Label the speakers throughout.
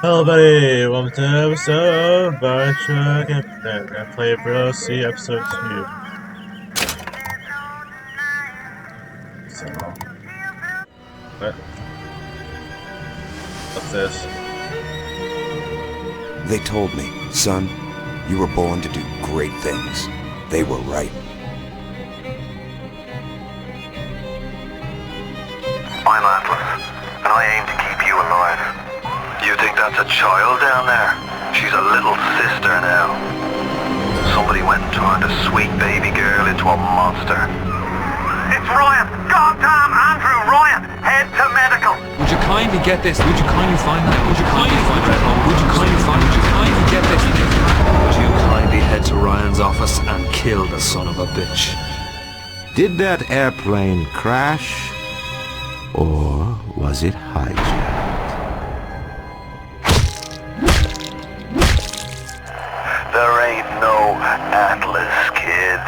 Speaker 1: Hello, buddy. Welcome to the episode of Bioshock Infinite. I play Bro C episode 2. So, what? What's this?
Speaker 2: They told me, son, you were born to do great things. They were right.
Speaker 3: I'm Atlas, and I aim to keep you alive. You think that's a child down there? She's a little sister now. Somebody went and turned a sweet baby girl into a monster. It's Ryan! Goddamn Andrew Ryan! Head to medical!
Speaker 4: Would you kindly get this? Would you kindly find that? Would you kindly find that home? Would you kindly find? Would you kindly get this? Would you kindly head to Ryan's office and kill the son of a bitch?
Speaker 5: Did that airplane crash? Or was it hijacked?
Speaker 3: There ain't no Atlas, kid.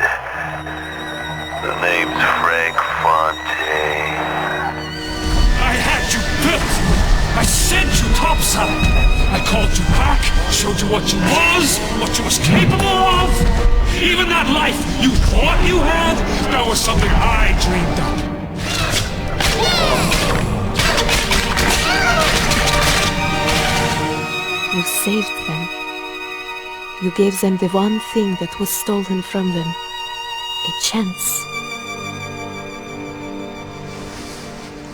Speaker 3: The name's Frank Fontaine.
Speaker 6: I had you built! I sent you topside! I called you back, showed you what you was capable of! Even that life you thought you had, that was something I dreamed up.
Speaker 7: You saved them. You gave them the one thing that was stolen from them. A chance.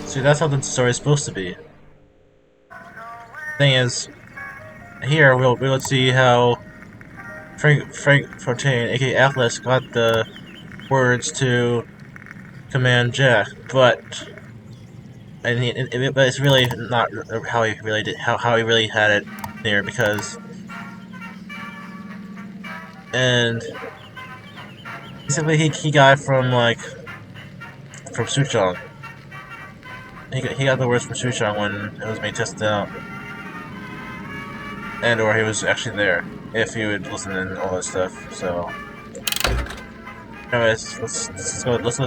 Speaker 1: See, that's how the story's supposed to be. Thing is, here we'll see how Frank Fontaine, aka Atlas, got the words to command Jack, but it's really not how he really did how he really had it there, because basically he got it from Suchong. He got the words from Suchong when it was being tested out, and or he was actually there if he would listen and all that stuff. So, anyways, let's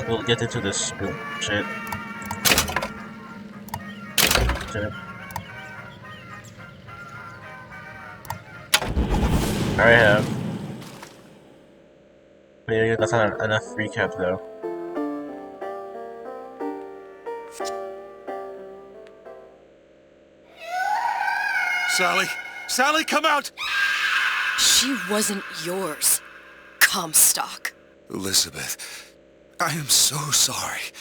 Speaker 1: go get into this shit. I have. But yeah, that's not enough recap though.
Speaker 6: Sally! Sally, come out!
Speaker 8: She wasn't yours, Comstock.
Speaker 2: Elizabeth, I am so sorry.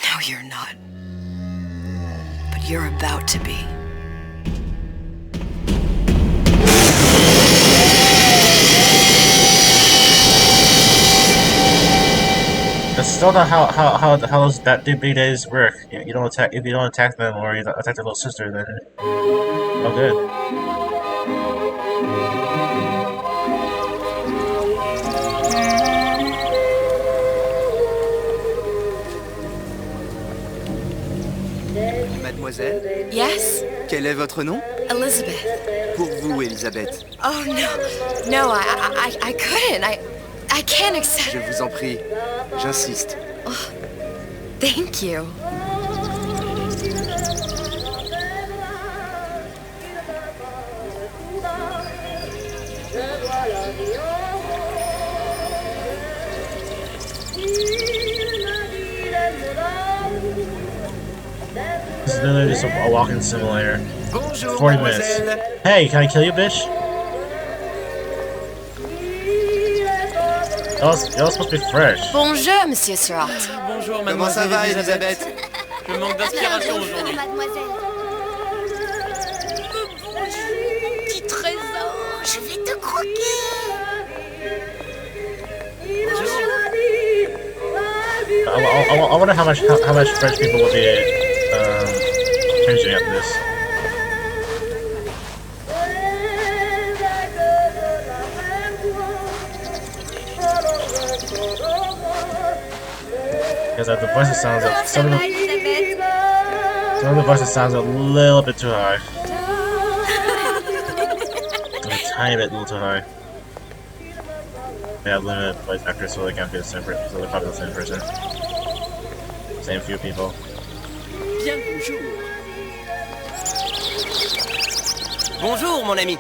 Speaker 8: No, you're not. But you're about to be.
Speaker 1: That's still not how those big days work. You don't attack if you don't attack them or you attack their little sister, then oh good.
Speaker 9: Mademoiselle,
Speaker 8: Yes?
Speaker 9: quel est votre nom?
Speaker 8: Elizabeth.
Speaker 9: Pour vous, Elisabeth.
Speaker 8: Oh, no. No, I couldn't. I can't accept...
Speaker 9: Je vous en prie, j'insiste.
Speaker 8: Oh, thank you.
Speaker 1: This is literally just a walking simulator.
Speaker 9: Bonjour,
Speaker 1: 40 minutes.
Speaker 9: mademoiselle.
Speaker 1: Hey, can I kill you, bitch? Y'all supposed to be fresh.
Speaker 8: Bonjour, Monsieur Surratt.
Speaker 9: Bonjour, comment ça va, Elisabeth?
Speaker 10: Je manque d'inspiration aujourd'hui.
Speaker 8: Petit trésor, je vais te croquer.
Speaker 1: I wonder how much French people will be cringing at this. Because the voices sounds some of the voices sounds a little bit too high. A tiny bit, a little too high. They have limited voice actors, so they can't be the same person. So they're probably the same person. Same few people.
Speaker 10: Bien bonjour. Bonjour, mon ami.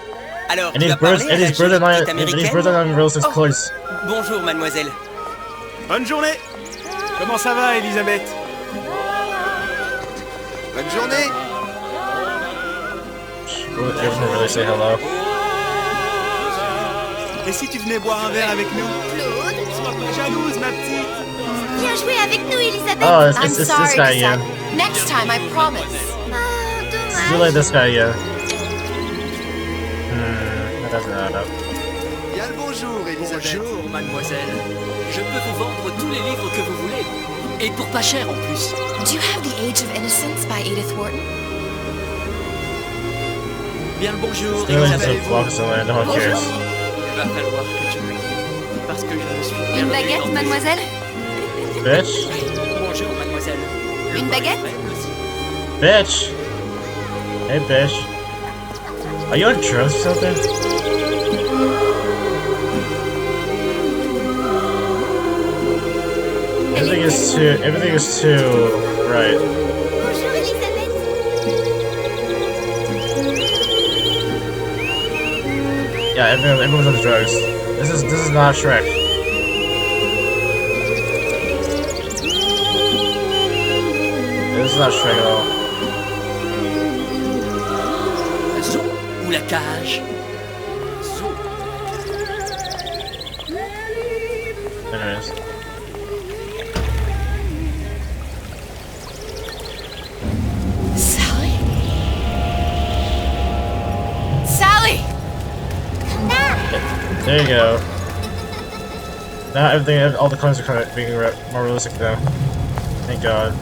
Speaker 10: Alors,
Speaker 1: And
Speaker 10: tu
Speaker 1: his
Speaker 10: as parlé à la jolie petite
Speaker 1: and his
Speaker 10: américaine?
Speaker 1: brother unveils his clothes.
Speaker 10: Bonjour, mademoiselle.
Speaker 9: Bonne journée. Comment ça va, Elisabeth? Bonne journée.
Speaker 1: Everyone really say hello.
Speaker 9: Et si tu venais boire un verre avec nous?
Speaker 11: Claude?
Speaker 9: Sois pas jalouse, ma petite.
Speaker 11: Viens jouer avec nous, Elisabeth.
Speaker 1: Oh,
Speaker 8: I'm
Speaker 1: it's this
Speaker 8: sorry,
Speaker 1: guy
Speaker 8: Cassette.
Speaker 1: again.
Speaker 8: Next time, I promise.
Speaker 11: Oh,
Speaker 1: It's really
Speaker 11: dommage.
Speaker 1: this guy again. That doesn't add up.
Speaker 9: Bien le bonjour, Elisabeth.
Speaker 12: Bonjour, mademoiselle. Je peux vous vendre tous les livres que vous voulez. Et pour pas cher en plus.
Speaker 8: Do you have The Age of Innocence by Edith Wharton?
Speaker 12: Bien le bonjour,
Speaker 1: Still just
Speaker 12: Elisabeth.
Speaker 1: a walk somewhere, no one cares.
Speaker 12: Il va falloir que tu me guides. Parce que je me suis bien
Speaker 11: Une baguette,
Speaker 12: orienté.
Speaker 11: mademoiselle?
Speaker 1: Bitch.
Speaker 12: Bonjour, mademoiselle. Le
Speaker 11: Une baguette?
Speaker 12: parfait aussi.
Speaker 1: Bitch. Hey, bitch. Are you on drugs or something? Everything is too right.
Speaker 11: Bonjour, Elisabeth.
Speaker 1: Yeah, everyone's on drugs. This is not Shrek. This is not Shrek at all.
Speaker 12: Zoo ou la cage? Zoo.
Speaker 1: Anyways.
Speaker 8: Sally? Sally!
Speaker 1: There you go. Now all the colors are kind of being more realistic now. Thank God.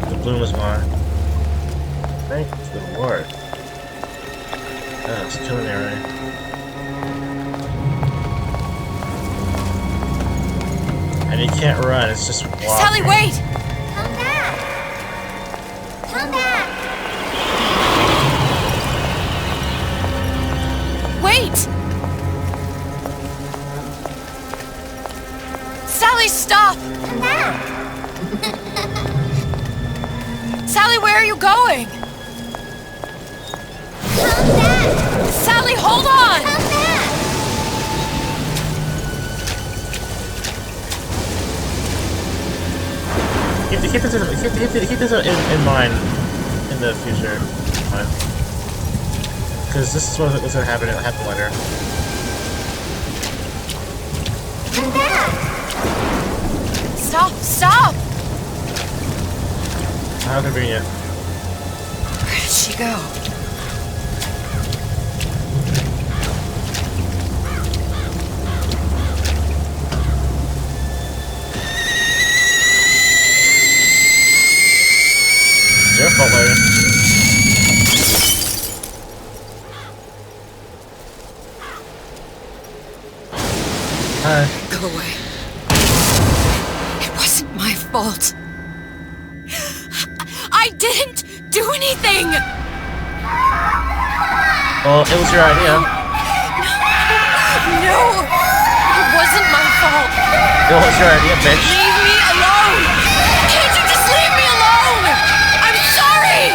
Speaker 1: The bloom is mine. Thank the Lord. It's killing me already. And you can't run, it's just walking.
Speaker 8: Sally, wait!
Speaker 11: Come back. Come back.
Speaker 8: Wait! Sally, stop!
Speaker 11: Come back.
Speaker 8: Sally, where are you going?
Speaker 11: Come back.
Speaker 8: Sally, hold on!
Speaker 11: Come back.
Speaker 1: Keep this in mind in the future. Because this is what's gonna happen later.
Speaker 11: Come back.
Speaker 8: Stop!
Speaker 1: How convenient.
Speaker 8: Where did she go?
Speaker 1: It's your fault, lady. Hi.
Speaker 8: Go away. It wasn't my fault. I didn't do anything!
Speaker 1: Well, it was your idea.
Speaker 8: No! It wasn't my fault!
Speaker 1: It was your idea, bitch.
Speaker 8: Leave me alone! Can't you just leave me alone? I'm sorry!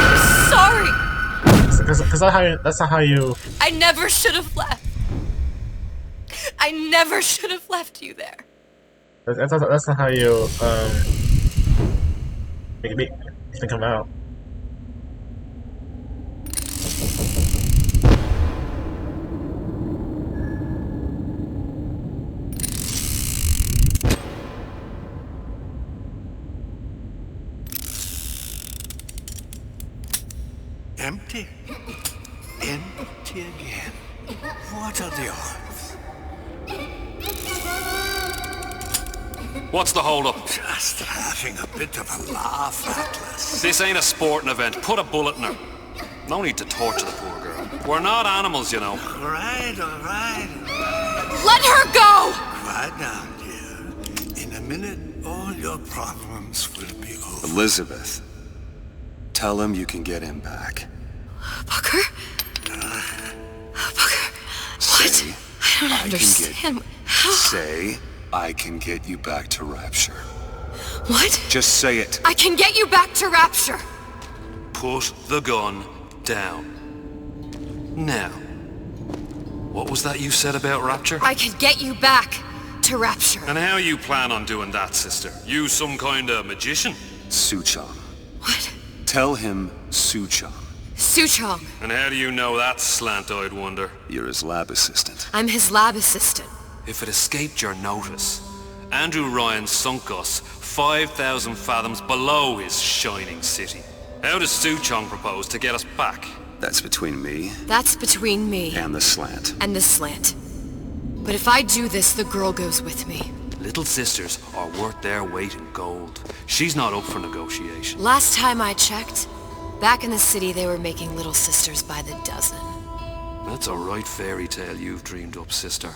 Speaker 8: I'm sorry!
Speaker 1: Because that's not how you...
Speaker 8: I never should have left. I never should have left you there.
Speaker 1: That's not how you, make it come out.
Speaker 6: Empty. Empty again. What are the odds?
Speaker 4: What's the hold-up?
Speaker 6: Just having a bit of a laugh, Atlas.
Speaker 4: This ain't a sporting event. Put a bullet in her. No need to torture the poor girl. We're not animals, you know.
Speaker 6: All right.
Speaker 8: Let her go!
Speaker 6: Quiet down, dear. In a minute, all your problems will be over.
Speaker 2: Elizabeth, tell him you can get him back.
Speaker 8: Booker? Booker? What?
Speaker 2: Say,
Speaker 8: I don't
Speaker 2: I can
Speaker 8: understand.
Speaker 2: Say, I can get you back to Rapture.
Speaker 8: What?
Speaker 2: Just say it.
Speaker 8: I can get you back to Rapture!
Speaker 4: put the gun down. Now, what was that you said about Rapture?
Speaker 8: I could get you back to Rapture.
Speaker 4: And how you plan on doing that, sister? You some kind of magician?
Speaker 13: Suchong.
Speaker 8: What?
Speaker 13: Tell him Suchong.
Speaker 8: Suchong.
Speaker 4: And how do you know that, slant-eyed wonder?
Speaker 13: You're his lab assistant.
Speaker 8: I'm his lab assistant.
Speaker 4: If it escaped your notice, Andrew Ryan sunk us 5,000 fathoms below his shining city. How does Suchong propose to get us back?
Speaker 13: That's between me.
Speaker 8: That's between me.
Speaker 13: And the slant.
Speaker 8: And the slant. But if I do this, the girl goes with me.
Speaker 4: Little sisters are worth their weight in gold. She's not up for negotiation.
Speaker 8: Last time I checked, back in the city they were making little sisters by the dozen.
Speaker 4: That's a right fairy tale you've dreamed up, sister.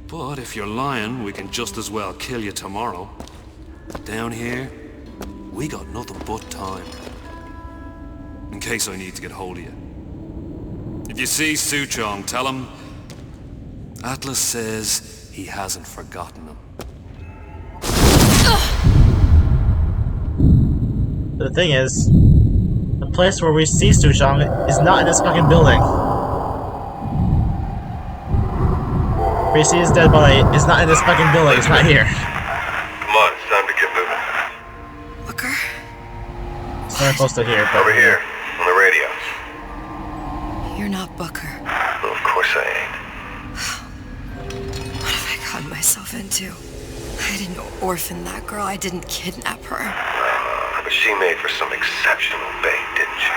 Speaker 4: But if you're lying, we can just as well kill you tomorrow. Down here, we got nothing but time. In case I need to get hold of you. If you see Suchong, tell him Atlas says he hasn't forgotten him.
Speaker 1: The thing is, the place where we see Suchong is not in this fucking building. Where you see his dead body is not in this fucking building, it's not here.
Speaker 3: Come on, it's time to get moving.
Speaker 8: Booker?
Speaker 1: It's not close to here, but...
Speaker 3: Over here, on the radio.
Speaker 8: You're not Booker.
Speaker 3: Well, of course I ain't.
Speaker 8: What have I gotten myself into? I didn't orphan that girl, I didn't kidnap her.
Speaker 3: But she made for some exceptional bait, didn't she?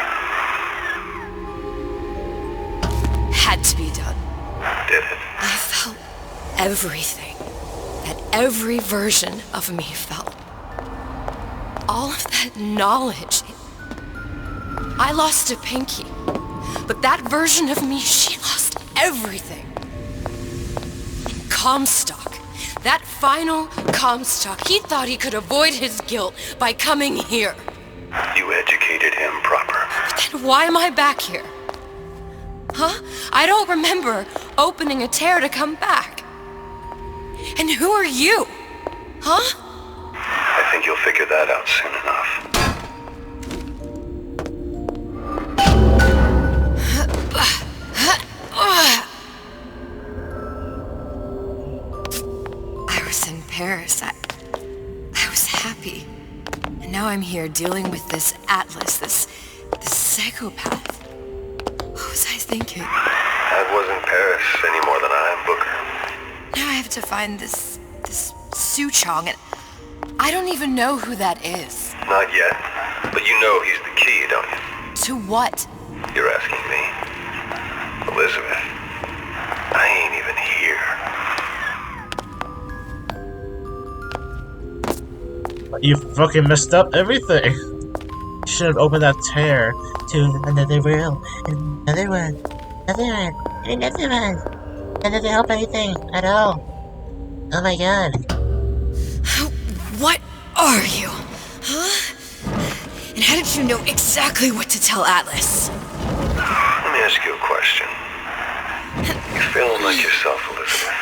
Speaker 8: Had to be done.
Speaker 3: Did it?
Speaker 8: I felt everything that every version of me felt. All of that knowledge. I lost a pinky, but that version of me, she lost everything. Comstock, that final Comstock, he thought he could avoid his guilt by coming here.
Speaker 3: You educated him proper.
Speaker 8: But then why am I back here? Huh? I don't remember opening a tear to come back. And who are you? Huh?
Speaker 3: I think you'll figure that out soon enough.
Speaker 8: I was in Paris. I was happy. And now I'm here dealing with this Atlas, this psychopath. What was I thinking?
Speaker 3: I wasn't Paris any more than I am Booker.
Speaker 8: Now I have to find this Suchong, and I don't even know who that is.
Speaker 3: Not yet, but you know he's the key, don't you?
Speaker 8: To what?
Speaker 3: You're asking me. Elizabeth, I ain't even here.
Speaker 1: You fucking messed up everything. You should have opened that tear to another world, another one, another one, another one. That doesn't help anything at all. Oh my god.
Speaker 8: What are you? Huh? And how did you know exactly what to tell Atlas?
Speaker 3: Let me ask you a question. You feeling like yourself, Elizabeth?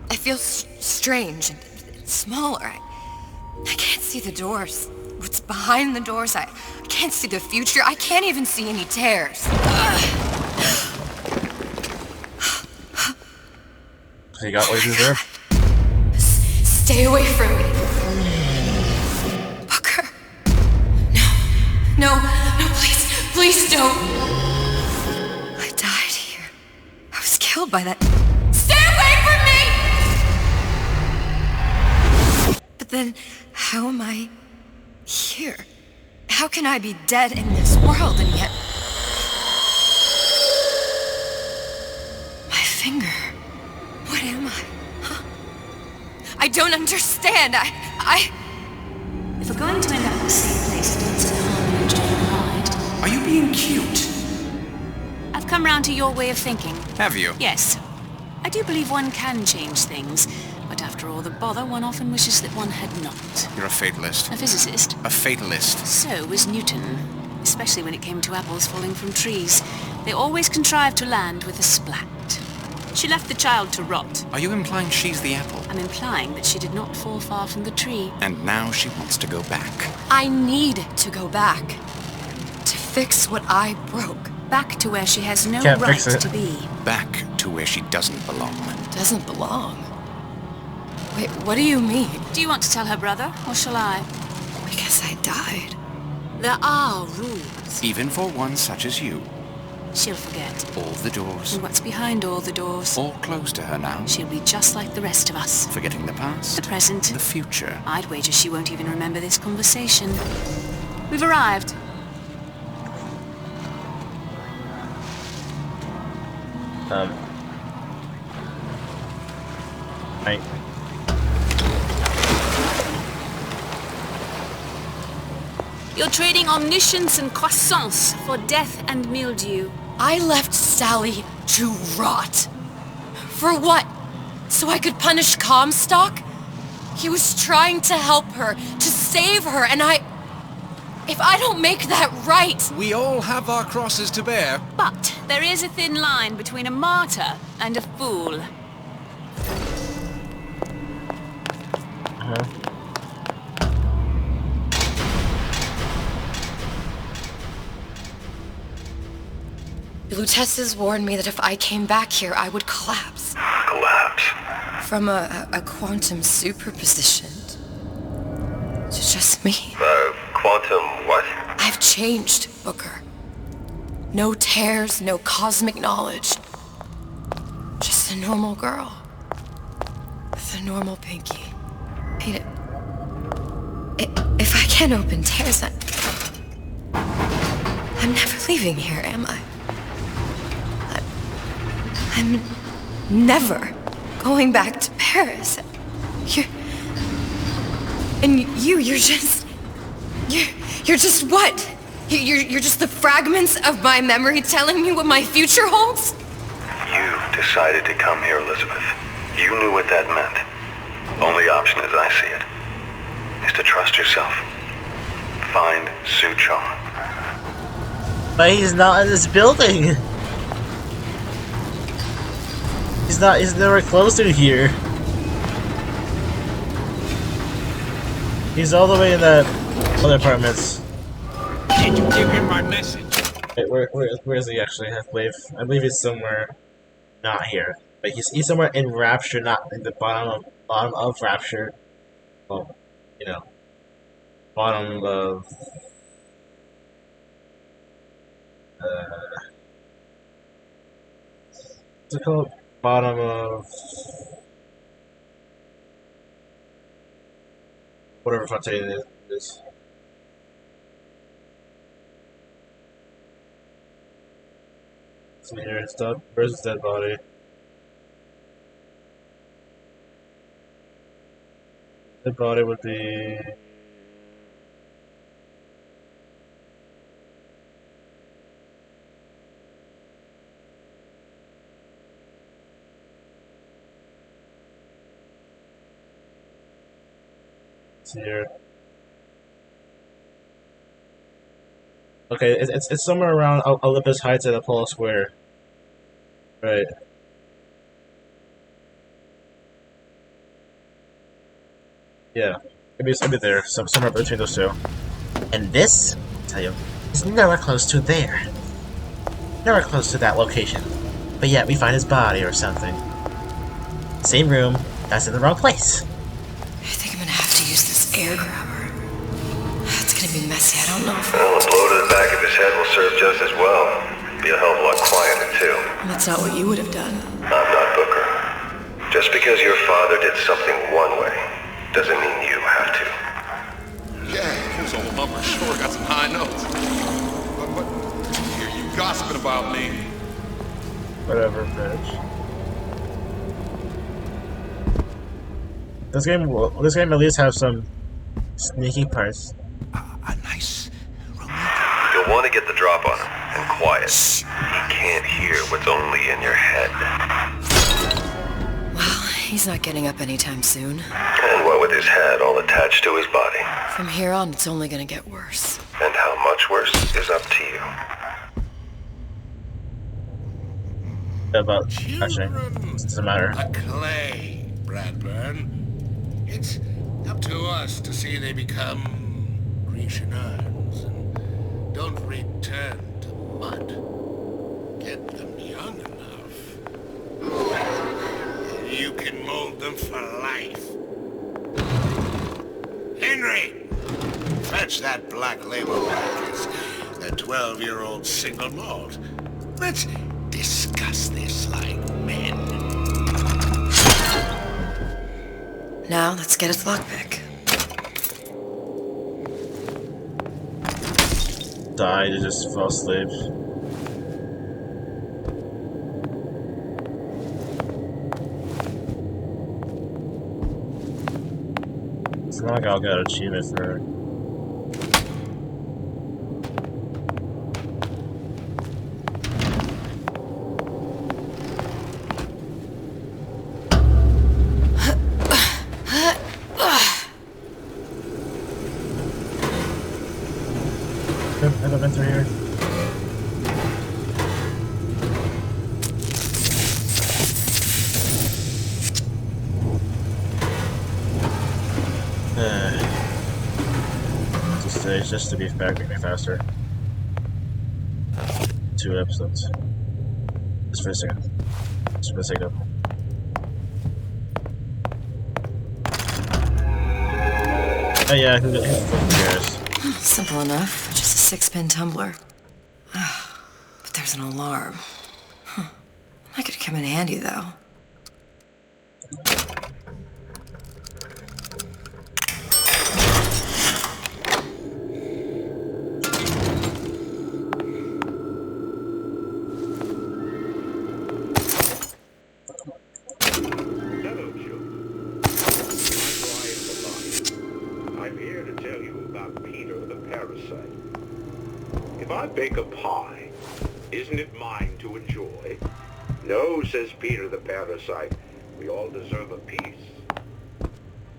Speaker 8: I feel strange and smaller. I can't see the doors. What's behind the doors? I can't see the future. I can't even see any tears.
Speaker 1: You got what you deserve.
Speaker 8: Stay away from me. Booker. No, please don't. I died here. I was killed by that. Stay away from me! But then, how am I here? How can I be dead in this world and yet... My finger. What am I? Huh? I don't understand.
Speaker 14: If we're going to end up in the same place and dancing harmony and joy and pride...
Speaker 13: Are you being cute?
Speaker 14: I've come round to your way of thinking.
Speaker 13: Have you?
Speaker 14: Yes. I do believe one can change things, but after all the bother, one often wishes that one had not.
Speaker 13: You're a fatalist.
Speaker 14: A physicist.
Speaker 13: A fatalist.
Speaker 14: So was Newton, especially when it came to apples falling from trees. They always contrived to land with a splat. She left the child to rot.
Speaker 13: Are you implying she's the apple?
Speaker 14: I'm implying that she did not fall far from the tree.
Speaker 13: And now she wants to go back.
Speaker 8: I need to go back. To fix what I broke.
Speaker 14: Back to where she has no
Speaker 1: Can't
Speaker 14: right
Speaker 1: fix it.
Speaker 14: to be.
Speaker 13: Back to where she doesn't belong.
Speaker 8: Doesn't belong. Wait, what do you mean?
Speaker 14: Do you want to tell her brother, or shall I?
Speaker 8: Because I died.
Speaker 14: There are rules.
Speaker 13: Even for one such as you.
Speaker 14: She'll forget.
Speaker 13: All the doors.
Speaker 14: And what's behind all the doors?
Speaker 13: All closed to her now.
Speaker 14: She'll be just like the rest of us.
Speaker 13: Forgetting the past.
Speaker 14: The present.
Speaker 13: The future.
Speaker 14: I'd wager she won't even remember this conversation. We've arrived.
Speaker 1: Right.
Speaker 14: You're trading omniscience and croissants for death and mildew.
Speaker 8: I left Sally to rot. For what? So I could punish Comstock? He was trying to help her, to save her, and if I don't make that right...
Speaker 9: We all have our crosses to bear.
Speaker 14: But there is a thin line between a martyr and a fool.
Speaker 8: Lutesses warned me that if I came back here, I would collapse.
Speaker 3: Collapse.
Speaker 8: From a quantum superposition to just me.
Speaker 3: Quantum what?
Speaker 8: I've changed, Booker. No tears, no cosmic knowledge. Just a normal girl. With a normal pinky. If I can't open tears, I'm never leaving here, am I? I'm never going back to Paris. You're just what? You're just the fragments of my memory telling me what my future holds?
Speaker 3: You decided to come here, Elizabeth. You knew what that meant. Only option as I see it is to trust yourself. Find Suchong.
Speaker 1: But he's not in this building. He's nowhere close to here. He's all the way in that other apartments.
Speaker 6: Can you give him my message?
Speaker 1: Wait, where is he actually? I believe he's somewhere not here. But he's somewhere in Rapture, not in the bottom of Rapture. Well, you know, bottom of what's it called? Bottom of whatever Fontaine it is. It's in here. Where's his dead body? Dead body would be. Here. Okay, it's somewhere around Olympus Heights at Apollo Square. Right. Yeah, maybe there, somewhere between those two. And this, I'll tell you, is nowhere close to there. Nowhere close to that location. But yet we find his body or something. Same room, that's in the wrong place.
Speaker 8: I think I'm gonna have to use this air grabber. It's gonna be messy, I don't know if...
Speaker 3: Well, a blow to the back of his head will serve just as well. Be a hell of a lot quieter, too.
Speaker 8: That's not what you would have done.
Speaker 3: I'm not Booker. Just because your father did something one way, doesn't mean you have to.
Speaker 15: Yeah, this old bumper sure got some high notes. But hear you gossiping about me.
Speaker 1: Whatever, bitch. This game at least have some sneaky parts.
Speaker 2: A nice
Speaker 3: You'll want to get the drop on him, and quiet. He can't hear what's only in your head.
Speaker 8: Well, he's not getting up anytime soon.
Speaker 3: And what with his head all attached to his body.
Speaker 8: From here on, it's only gonna get worse.
Speaker 3: And how much worse is up to you.
Speaker 1: About actually, it doesn't matter.
Speaker 16: A clay, Bradburn. It's up to us to see they become Grecian urns and don't return to mud. Get them young enough. You can mold them for life. Henry! Fetch that black label back. It's a 12-year-old single malt. Let's discuss this like men.
Speaker 8: Now, let's get its lockpick.
Speaker 1: Died and just fell asleep. It's not like I'll get an achievement for. Have I been through here? This stage just to be back, make me faster. 2 episodes. Just for a second. Just for the sake of. Oh yeah, who cares?
Speaker 8: Simple enough. Just a 6-pin tumbler. But there's an alarm. That could come in handy, though.
Speaker 17: Hello, children. I'm here to tell you about Peter the Parasite. If I bake a pie, isn't it mine to enjoy? No, says Peter the Parasite. We all deserve a piece.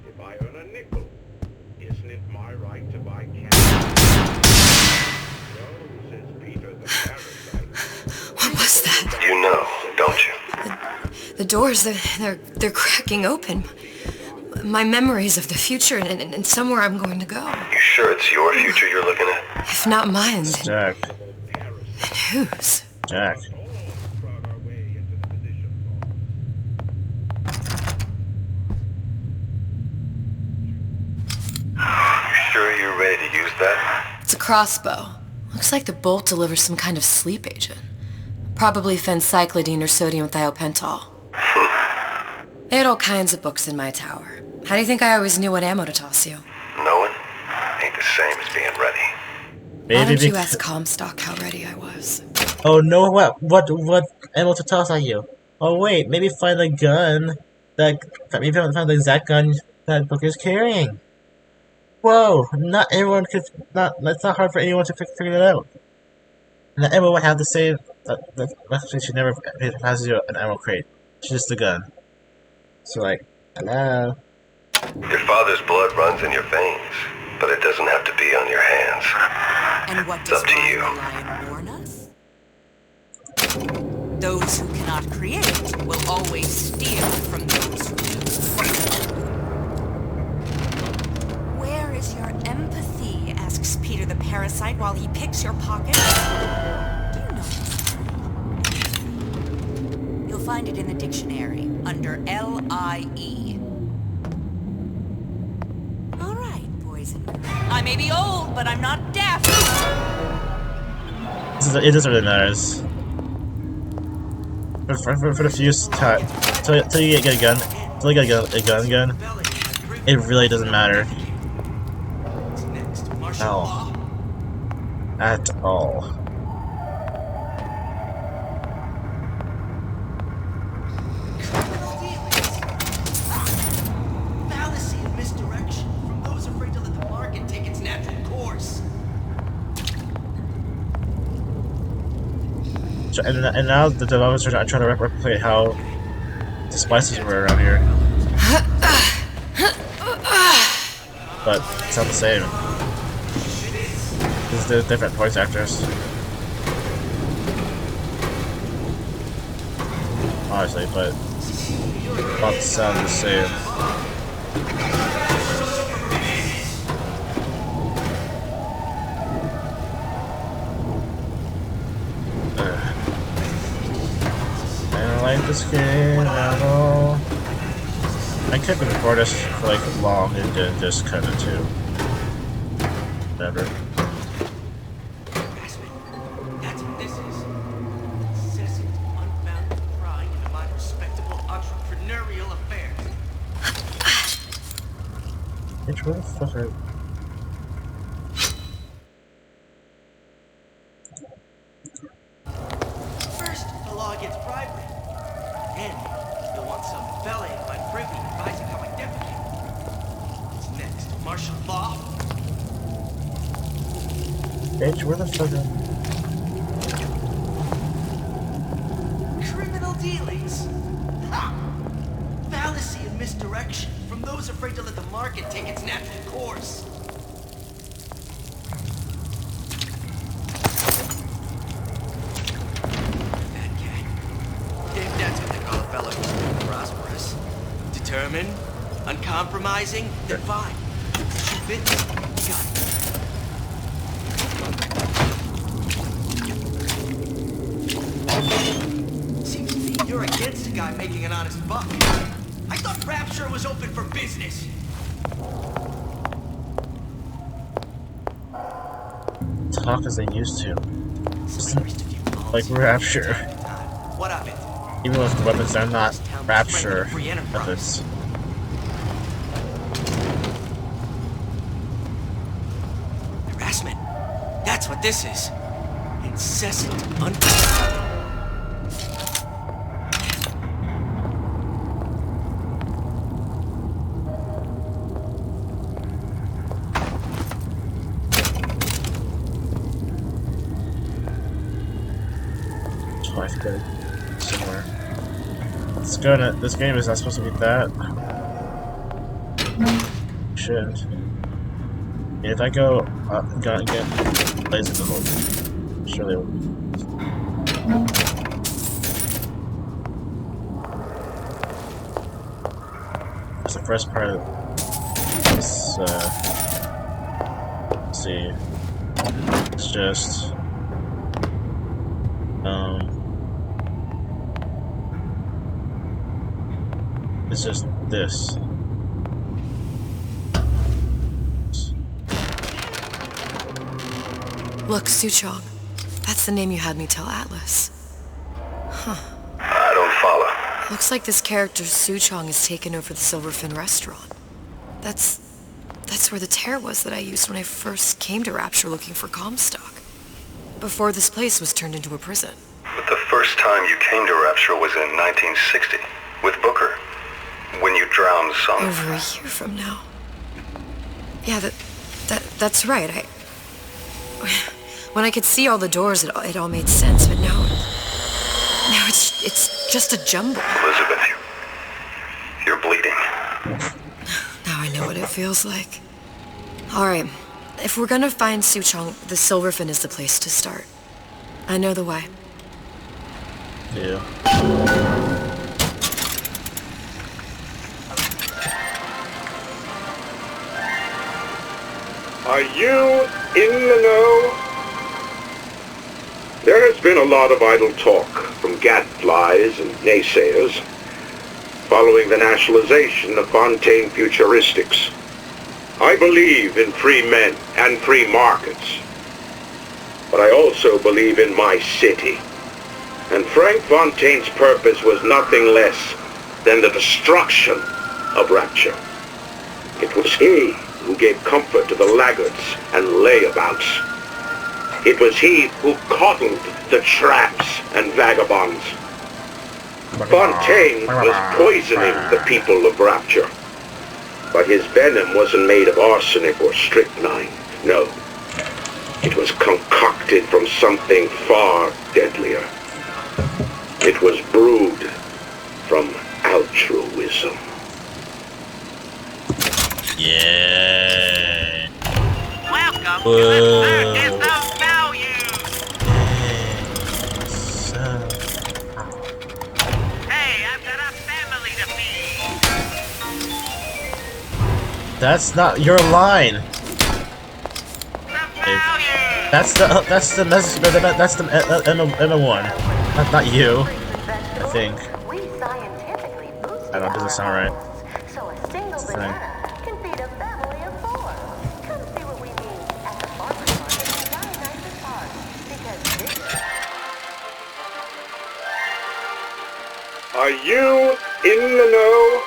Speaker 17: If I earn a nickel, isn't it my right to buy candy? No, says Peter the Parasite.
Speaker 8: What was that?
Speaker 3: You know, don't you?
Speaker 8: The doors, they're cracking open. My memories of the future and somewhere I'm going to go.
Speaker 3: You sure it's your future you're looking at?
Speaker 8: If not mine, then
Speaker 1: Jack.
Speaker 8: whose?
Speaker 1: Jack.
Speaker 3: You sure you're ready to use that?
Speaker 8: It's a crossbow. Looks like the bolt delivers some kind of sleep agent. Probably phencyclidine or sodium thiopental. They had all kinds of books in my tower. How do you think I always knew what ammo to toss you?
Speaker 3: Knowing ain't the same as being ready.
Speaker 8: Why don't you ask Comstock how ready I was?
Speaker 1: Oh no, what ammo to toss at you? Oh wait, maybe find the gun maybe find the exact gun that Booker's carrying. Whoa, not everyone could that's not hard for anyone to figure that out. And the ammo would have the same that she never passes you an ammo crate. It's just a gun. So like, hello.
Speaker 3: Your father's blood runs in your veins, but it doesn't have to be on your hands.
Speaker 14: And what
Speaker 3: It's
Speaker 14: does
Speaker 3: up to you.
Speaker 14: Lion warn us? Those who cannot create will always steal from those who do. Where is your empathy? Asks Peter the Parasite while he picks your pocket. Do you know? You'll find it in the dictionary under L-I-E. All right, boys and girls. I may be old, but I'm not deaf.
Speaker 1: It doesn't really matters. For the few till you get a gun, till you get a gun, it really doesn't matter. At all.
Speaker 18: Fallacy of misdirection from those afraid to let the market take its natural course.
Speaker 1: And now the developers are trying to replicate how the spices were around here. But it's not the same. This is different voice actors. obviously, but about to sound the same. I don't like this game at all. I could record this for like long and then just cut it too. Whatever.
Speaker 18: That's what this is. Incessant, unbounded prying into my respectable entrepreneurial affairs.
Speaker 1: Bitch, where the fuck are...
Speaker 18: First, the law against bribery. Then, you'll want some belly in my privy advising how I defecate. What's next? Martial law?
Speaker 1: Bitch, where the fuck are...
Speaker 18: Criminal dealings. Ha! Fallacy and misdirection from those afraid to let the market take its natural course. That cat. If that's what they call a fellow who's been prosperous. Determined, uncompromising, then fine. Shoe fits, got it. Seems to me you're against a guy making an honest buck. I thought Rapture was open for business.
Speaker 1: Talk as they used to. Like Rapture.
Speaker 18: What of it?
Speaker 1: Even with the weapons, they're not Rapture weapons.
Speaker 18: Harassment. That's what this is. Incessant,
Speaker 1: I have to go somewhere. This game is not supposed to be that. Shit. If I go and get laser gold, sure they will. That's the first part of this. Let's see. It's just. It's just this.
Speaker 8: Look, Suchong. That's the name you had me tell Atlas. Huh.
Speaker 3: I don't follow.
Speaker 8: Looks like this character Suchong has taken over the Silverfin restaurant. That's where the tear was that I used when I first came to Rapture looking for Comstock. Before this place was turned into a prison.
Speaker 3: But the first time you came to Rapture was in 1960, with Booker. When you drowned some...
Speaker 8: Over a year from now. Yeah, that's right. When I could see all the doors, it all made sense, but now it's just a jumble.
Speaker 3: Elizabeth, you're bleeding.
Speaker 8: Now I know what it feels like. Alright, if we're gonna find Suchong, the Silverfin is the place to start. I know the way.
Speaker 1: Yeah.
Speaker 17: Are you in the know? There has been a lot of idle talk from gadflies and naysayers following the nationalization of Fontaine Futuristics. I believe in free men and free markets, but I also believe in my city. And Frank Fontaine's purpose was nothing less than the destruction of Rapture. It was he who gave comfort to the laggards and layabouts. It was he who coddled the tramps and vagabonds. Fontaine was poisoning the people of Rapture. But his venom wasn't made of arsenic or strychnine. No. It was concocted from something far deadlier. It was brewed from altruism.
Speaker 1: Yeah.
Speaker 19: Welcome to the Circus of Value. Hey,
Speaker 1: That's not your line. That's the message. That's the Emma one. Not you. I think. I don't know. Doesn't sound right.
Speaker 11: So a single banana can feed a family of 4. Come see what we mean at the farmer's market in Dionysus Park. Because this...
Speaker 17: Are you in the know?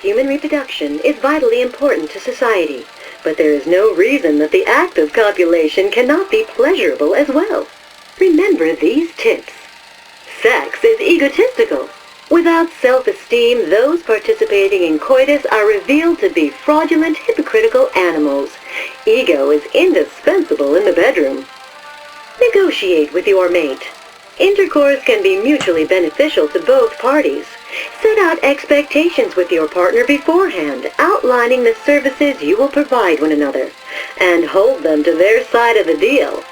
Speaker 20: Human reproduction is vitally important to society, but there is no reason that the act of copulation cannot be pleasurable as well. Remember these tips. Sex is egotistical. Without self-esteem, those participating in coitus are revealed to be fraudulent, hypocritical animals. Ego is indispensable in the bedroom. Negotiate with your mate. Intercourse can be mutually beneficial to both parties. Set out expectations with your partner beforehand, outlining the services you will provide one another, and hold them to their side of the deal.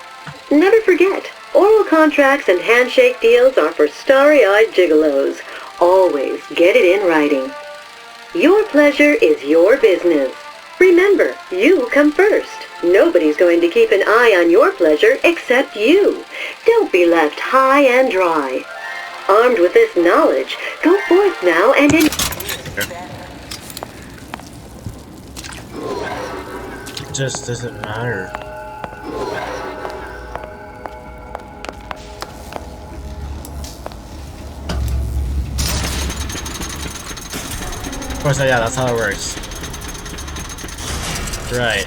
Speaker 20: Never forget, oral contracts and handshake deals are for starry-eyed gigolos. Always get it in writing. Your pleasure is your business. Remember, you come first. Nobody's going to keep an eye on your pleasure except you. Don't be left high and dry. Armed with this knowledge, go forth now and
Speaker 1: It just doesn't matter. Of course, yeah, that's how it works. Right.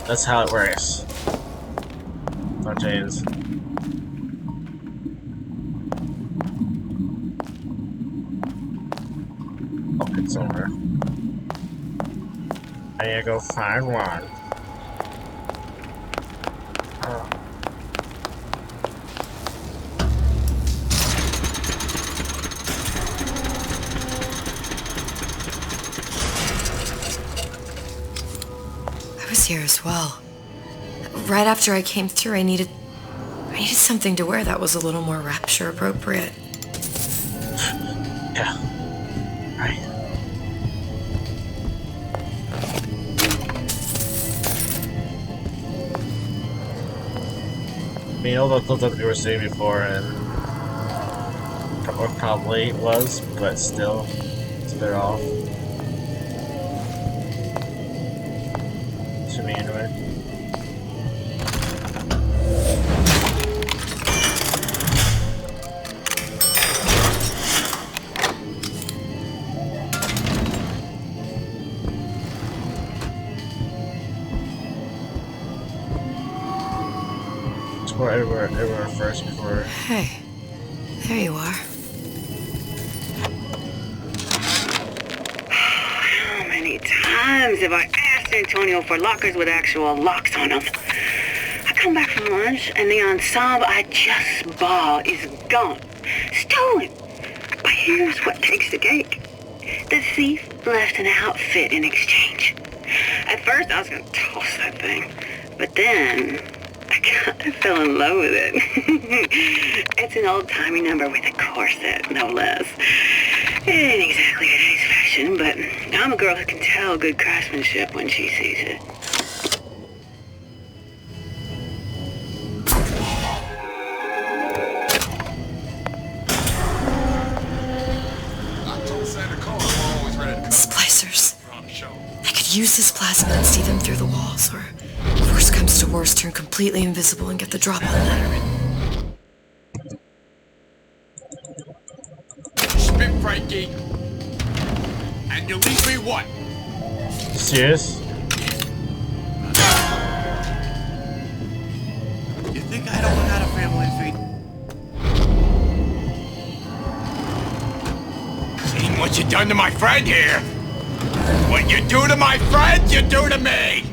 Speaker 1: That's how it works. Fontaines. I'll pick somewhere. I need to go find one. Oh.
Speaker 8: I was here as well. Right after I came through, I needed something to wear that was a little more rapture appropriate.
Speaker 1: Yeah. Right. I mean, all the clothes that we were seeing before, and probably was, but still, it's a bit off. To me, anyway. Explore everywhere first before.
Speaker 8: Hey, there you are.
Speaker 20: How many times have I asked Antonio for lockers with actual locks on them? I come back from lunch and the ensemble I just bought is gone. Stolen. But here's what takes the cake. The thief left an outfit in exchange. At first I was going to toss that thing, but then I kind of fell in love with it. It's an old-timey number with a corset, no less. It ain't exactly today's fashion, but I'm a girl who can tell good craftsmanship when she sees it.
Speaker 8: Splicers. I could use this plasma and see them through the walls, or if worst comes to worst, turn completely invisible and get the drop on them.
Speaker 16: Spit, Frankie. And you leave me what?
Speaker 1: Serious?
Speaker 16: You think I don't know how to family feed? Seen what you done to my friend here? What you do to my friend, you do to me!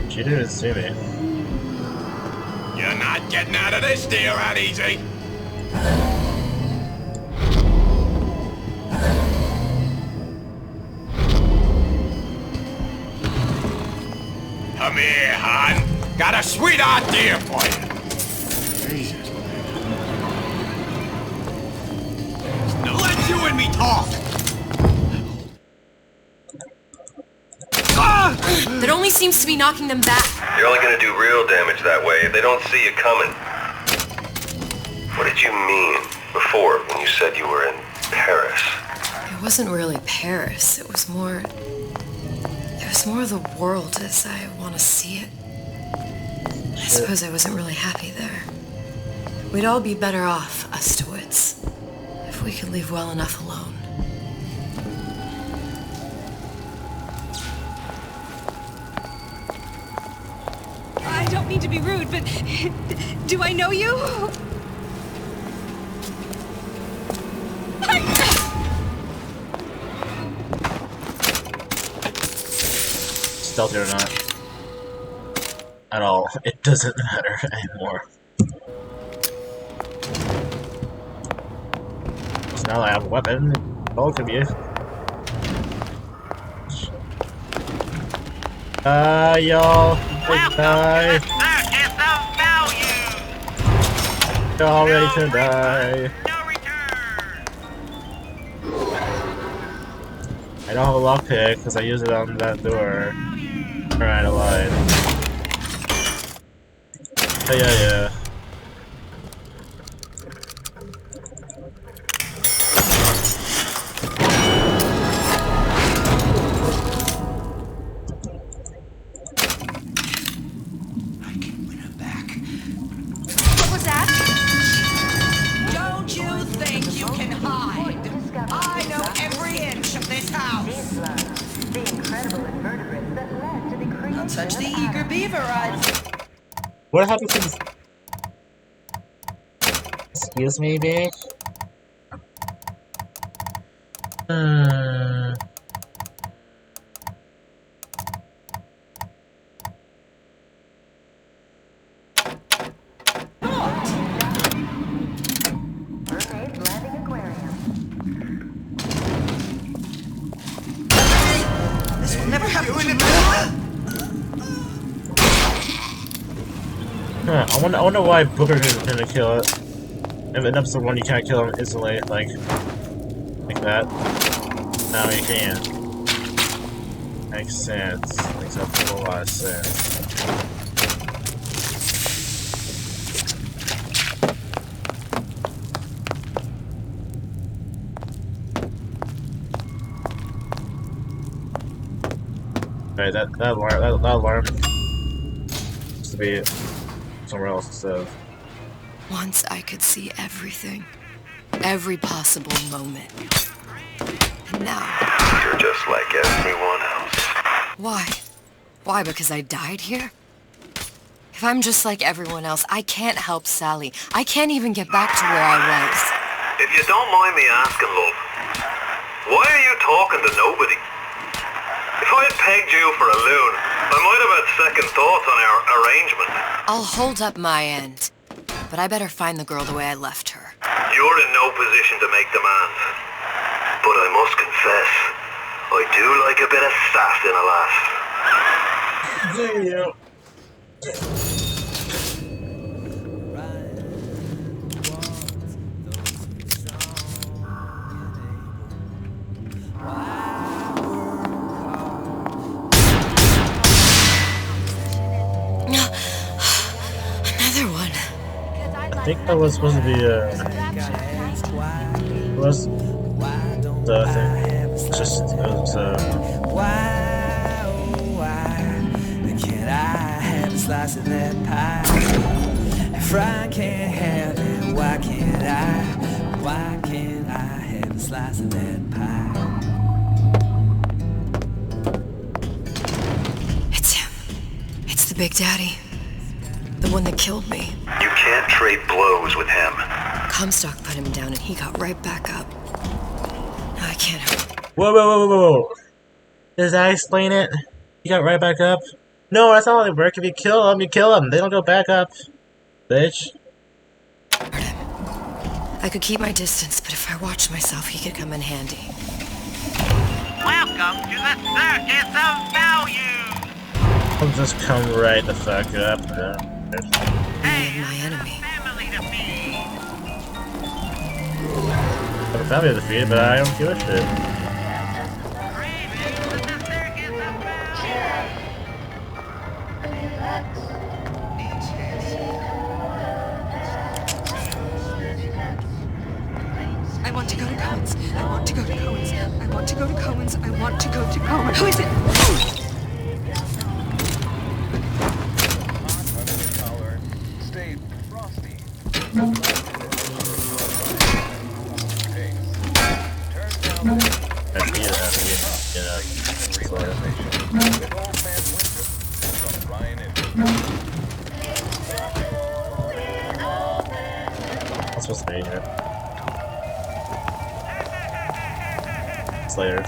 Speaker 1: She didn't see me.
Speaker 16: You're not getting out of this deal that easy. Come here, hon. Got a sweet idea for you. Jesus. Now let you and me talk.
Speaker 8: only seems to be knocking them back.
Speaker 3: You're only gonna do real damage that way if they don't see you coming. What did you mean before when you said you were in Paris?
Speaker 8: It wasn't really Paris. It was more of the world as I want to see it. I suppose I wasn't really happy there. We'd all be better off, us Stewits, if we could leave well enough alone.
Speaker 14: I don't mean to be rude, but do I know you?
Speaker 1: Stealthy or not. At all. It doesn't matter anymore. So now I have a weapon. Both of you. Y'all. Die. Y'all ready to die. I don't have a lockpick because I use it on that door. Alright, I lied. Oh, yeah.
Speaker 14: What was that?
Speaker 21: Don't you think you can hide? I know every inch of this house. Not touch the eager beaver,
Speaker 1: What happened to this? Excuse me, bitch?
Speaker 21: This will never happen to you.
Speaker 1: I wonder why Booker didn't kill it. In episode 1 you can't kill him instantly, like that. Now you can. Makes sense. Makes a whole lot of sense. Right, that alarm used to be somewhere else instead of.
Speaker 8: Once I could see everything. Every possible moment. And now...
Speaker 3: You're just like everyone else.
Speaker 8: Why? Why, because I died here? If I'm just like everyone else, I can't help Sally. I can't even get back to where I was.
Speaker 3: If you don't mind me asking, love, why are you talking to nobody? If I had pegged you for a loon, I might have had second thoughts on our arrangement.
Speaker 8: I'll hold up my end. But I better find the girl the way I left her.
Speaker 3: You're in no position to make demands. But I must confess, I do like a bit of sass in a lass.
Speaker 1: Yeah.
Speaker 8: Another one.
Speaker 1: I think that was supposed to be was the thing. It's just it was
Speaker 22: Why, oh why can't I have a slice of that pie? If I can't have it, why can't I? Why can't I have a slice of that pie?
Speaker 8: It's him. It's the Big Daddy. The one that killed me.
Speaker 3: You can't trade blows with him.
Speaker 8: Comstock put him down and he got right back up. Now I can't help.
Speaker 1: Whoa. Does that explain it? You got right back up? No, that's not how they work. If you kill them, you kill them. They don't go back up. Bitch.
Speaker 8: I could keep my distance, but if I watched myself, he could come in handy.
Speaker 19: Welcome to the Circus of Value!
Speaker 1: I'll just come right the fuck up.
Speaker 8: Hey, my enemy.
Speaker 1: I'm a family defeated, but I don't give a shit.
Speaker 8: I want to go to Cohen's. I want to go to Cohen's. I want to go to Cohen's. I want to go to Cohen's. Who is it?
Speaker 5: Stay frosty.
Speaker 1: That's supposed to be here. Slayer.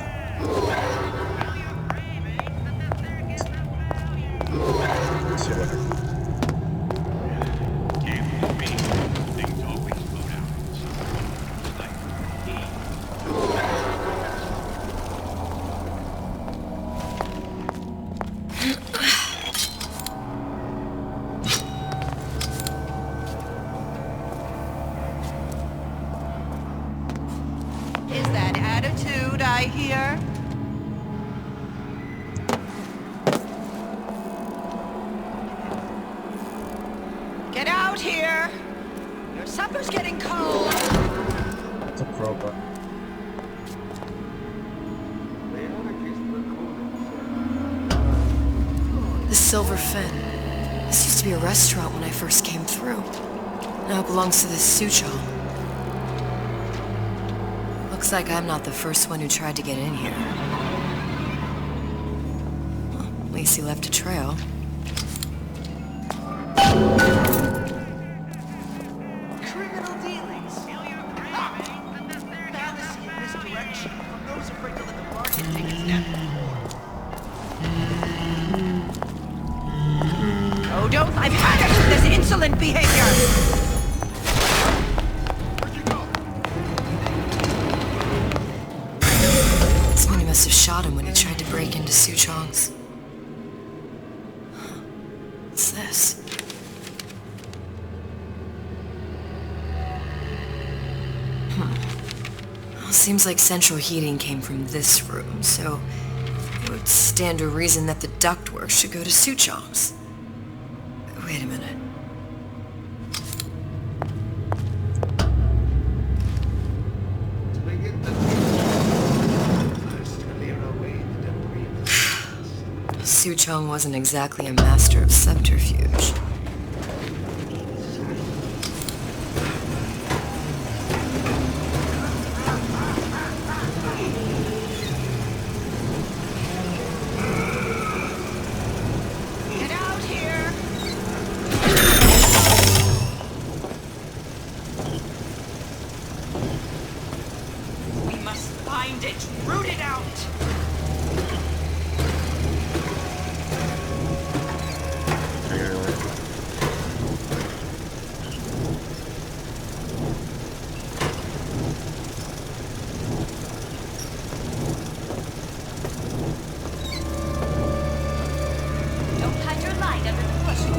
Speaker 21: Is that attitude I hear? Get out here! Your supper's getting cold!
Speaker 1: It's a crowbar.
Speaker 8: The Silver Fin. This used to be a restaurant when I first came through. Now it belongs to this Suchong. Looks like I'm not the first one who tried to get in here. Well, at least he left a trail.
Speaker 21: Criminal dealings! Fallacy and misdirection from those afraid to let the market take its natural course. Oh, don't! I've had it with this insolent behavior!
Speaker 8: Somebody must have shot him when he tried to break into Suchong's. What's this? Well, seems like central heating came from this room, so it would stand to reason that the ductwork should go to Suchong's. Wait a minute. Suchong wasn't exactly a master of subterfuge.
Speaker 21: Get out here! We must find it, root it out!
Speaker 11: Don't hide your light under the bushel.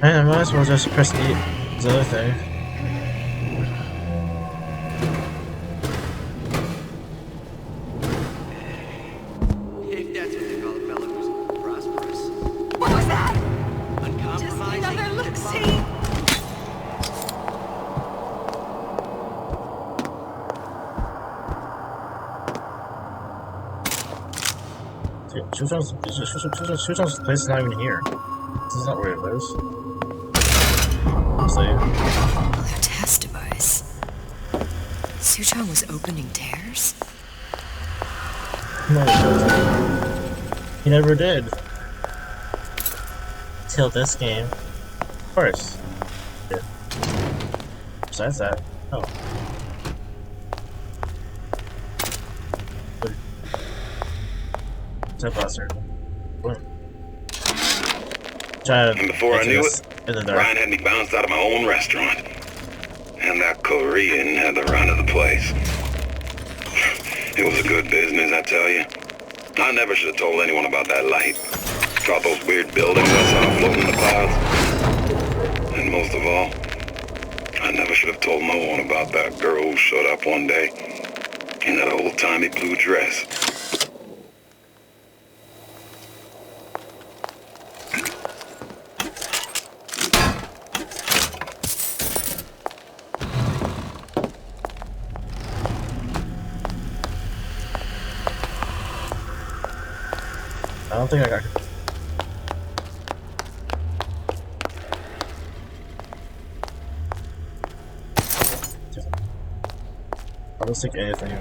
Speaker 1: I might as well just press the other thing.
Speaker 18: If that's what they call a fellow who's prosperous.
Speaker 21: What was that?
Speaker 18: Uncompromising.
Speaker 21: Just another look-see.
Speaker 1: Suchong's place is not even here. This is not where it lives. Honestly.
Speaker 8: Their test device. Suchong was opening tears?
Speaker 1: No, he doesn't. He never did. Till this game. Of course. Yeah. Besides that. Oh. Blaster.
Speaker 17: And before I knew it, Ryan had me bounced out of my own restaurant.
Speaker 3: And that Korean had the run of the place. It was a good business, I tell you. I never should have told anyone about that light. About those weird buildings I saw floating in the clouds. And most of all, I never should have told no one about that girl who showed up one day in that old-timey blue dress.
Speaker 1: I don't think I got. I don't think anything.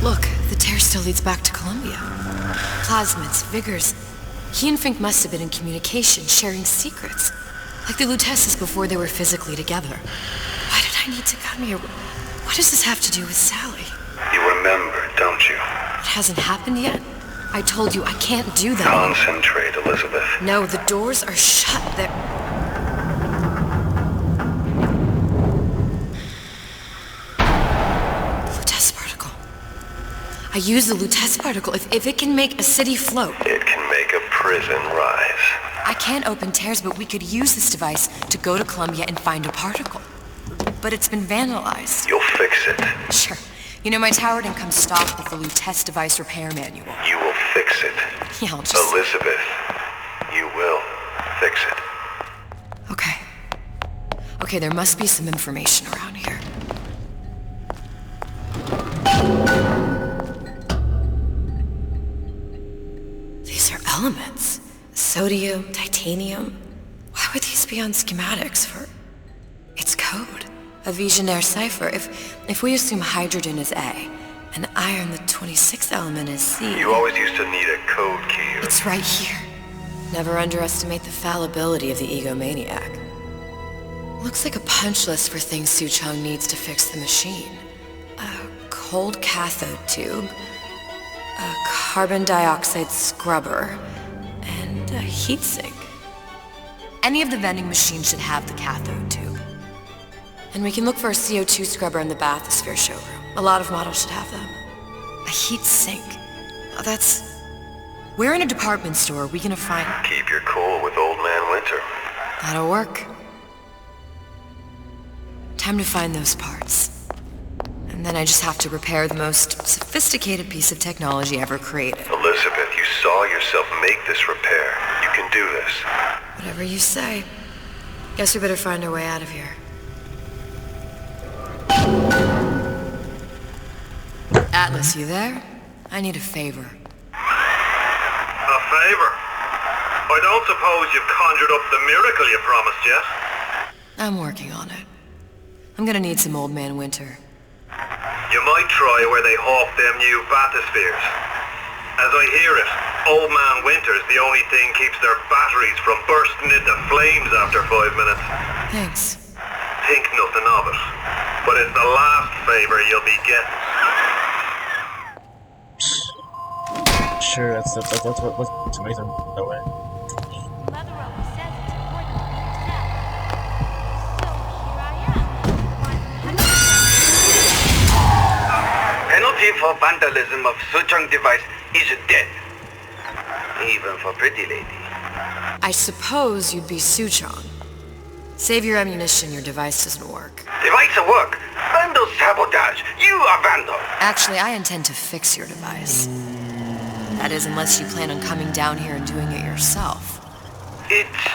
Speaker 8: Look, the tear still leads back to Columbia. Plasmids, Vigors. He and Fink must have been in communication, sharing secrets. Like the Lutesses before they were physically together. Why did I need to come here? What does this have to do with Sally?
Speaker 3: You remember, don't you?
Speaker 8: It hasn't happened yet? I told you I can't do that.
Speaker 3: Concentrate, Elizabeth.
Speaker 8: No, the doors are shut. They're... Lutece particle. I use the Lutece particle. If it can make a city float...
Speaker 3: It can make a prison rise.
Speaker 8: I can't open tears, but we could use this device to go to Columbia and find a particle. But it's been vandalized.
Speaker 3: You'll fix it.
Speaker 8: Sure. You know, my tower didn't come stocked with the Lutece device repair manual.
Speaker 3: You will fix it.
Speaker 8: Yeah, I'll just...
Speaker 3: Elizabeth, you will fix it.
Speaker 8: Okay. Okay, there must be some information around here. These are elements. Sodium, titanium. Why would these be on schematics for... It's code. A Visionaire cipher. If we assume hydrogen is A, and iron, the 26th element, is C...
Speaker 3: You always used to need a code key.
Speaker 8: It's right here. Never underestimate the fallibility of the egomaniac. Looks like a punch list for things Suchong needs to fix the machine. A cold cathode tube, a carbon dioxide scrubber, and a heatsink. Any of the vending machines should have the cathode tube. And we can look for a CO2 scrubber in the bathysphere showroom. A lot of models should have them. A heat sink. Oh, that's... Where in a department store are we gonna find...
Speaker 3: Keep your cool with Old Man Winter.
Speaker 8: That'll work. Time to find those parts. And then I just have to repair the most sophisticated piece of technology ever created.
Speaker 3: Elizabeth, you saw yourself make this repair. You can do this.
Speaker 8: Whatever you say. Guess we better find our way out of here. Atlas, you there? I need a favor.
Speaker 3: A favor? I don't suppose you've conjured up the miracle you promised yet?
Speaker 8: I'm working on it. I'm gonna need some Old Man Winter.
Speaker 3: You might try where they hawk them new bathyspheres. As I hear it, Old Man Winter's the only thing keeps their batteries from bursting into flames after 5 minutes.
Speaker 8: Thanks.
Speaker 3: Think nothing of it. But it's the last favor you'll be getting.
Speaker 1: Sure, that's what to make them that way.
Speaker 7: Penalty for vandalism of Suchong device is death. Even for pretty lady.
Speaker 8: I suppose you'd be Suchong. Save your ammunition, your device doesn't work.
Speaker 7: Device will work. Vandal sabotage. You are vandal.
Speaker 8: Actually, I intend to fix your device. That is, unless you plan on coming down here and doing it yourself.
Speaker 7: It's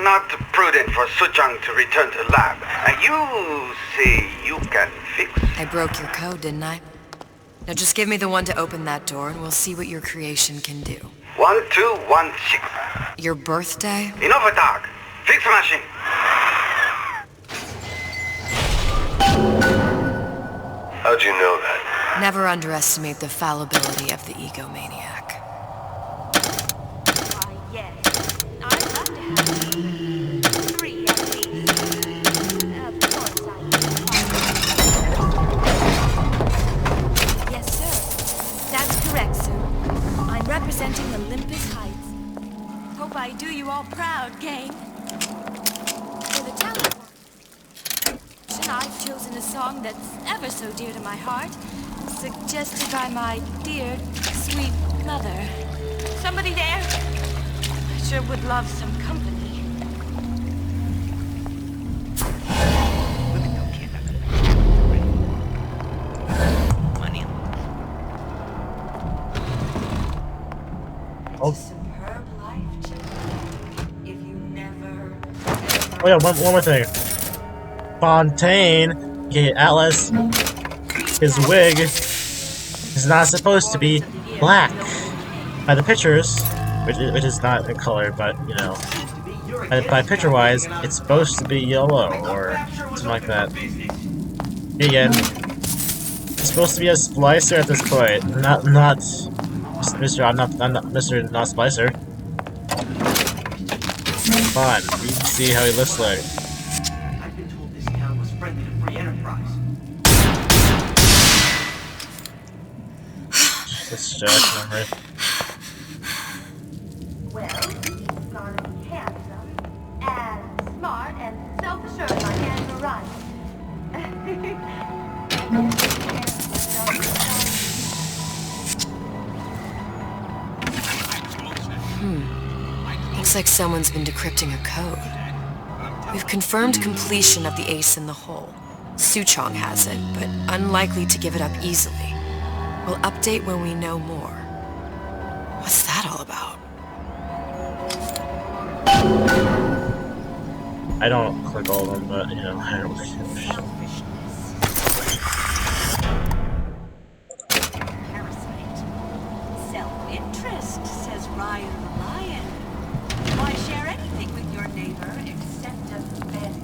Speaker 7: not prudent for Suchong to return to lab. You say you can fix?
Speaker 8: I broke your code, didn't I? Now just give me the one to open that door and we'll see what your creation can do.
Speaker 7: 1216.
Speaker 8: Your birthday?
Speaker 7: Enough talk. Fix the machine.
Speaker 3: How'd you know that?
Speaker 8: Never underestimate the fallibility of the egomaniac. I do you all proud, gang. For the talent I've chosen a song that's ever so dear to my heart, suggested by my dear, sweet mother. Somebody there? I sure would love some company.
Speaker 1: Oh. Oh yeah, one more thing. Fontaine, aka Atlas, his wig is not supposed to be black. By the pictures, which is not in color, but you know, by picture-wise, it's supposed to be yellow or something like that. Again, it's supposed to be a splicer at this point, not Mr. I'm not Mr. Not Splicer. Come on, you can see how he looks like.
Speaker 18: I've been told this town was friendly to free enterprise.
Speaker 1: That's Jack's memory.
Speaker 11: Well, he's gonna be handsome and smart and self-assured like Andrew Ryan.
Speaker 8: Looks like someone's been decrypting a code. We've confirmed completion of the ace in the hole. Suchong has it, but unlikely to give it up easily. We'll update when we know more. What's that all about?
Speaker 1: I don't click all of them, but you know, I don't really give a shit.
Speaker 21: Self-interest, says Ryan the Lion. Why share anything with your neighbor except a fence?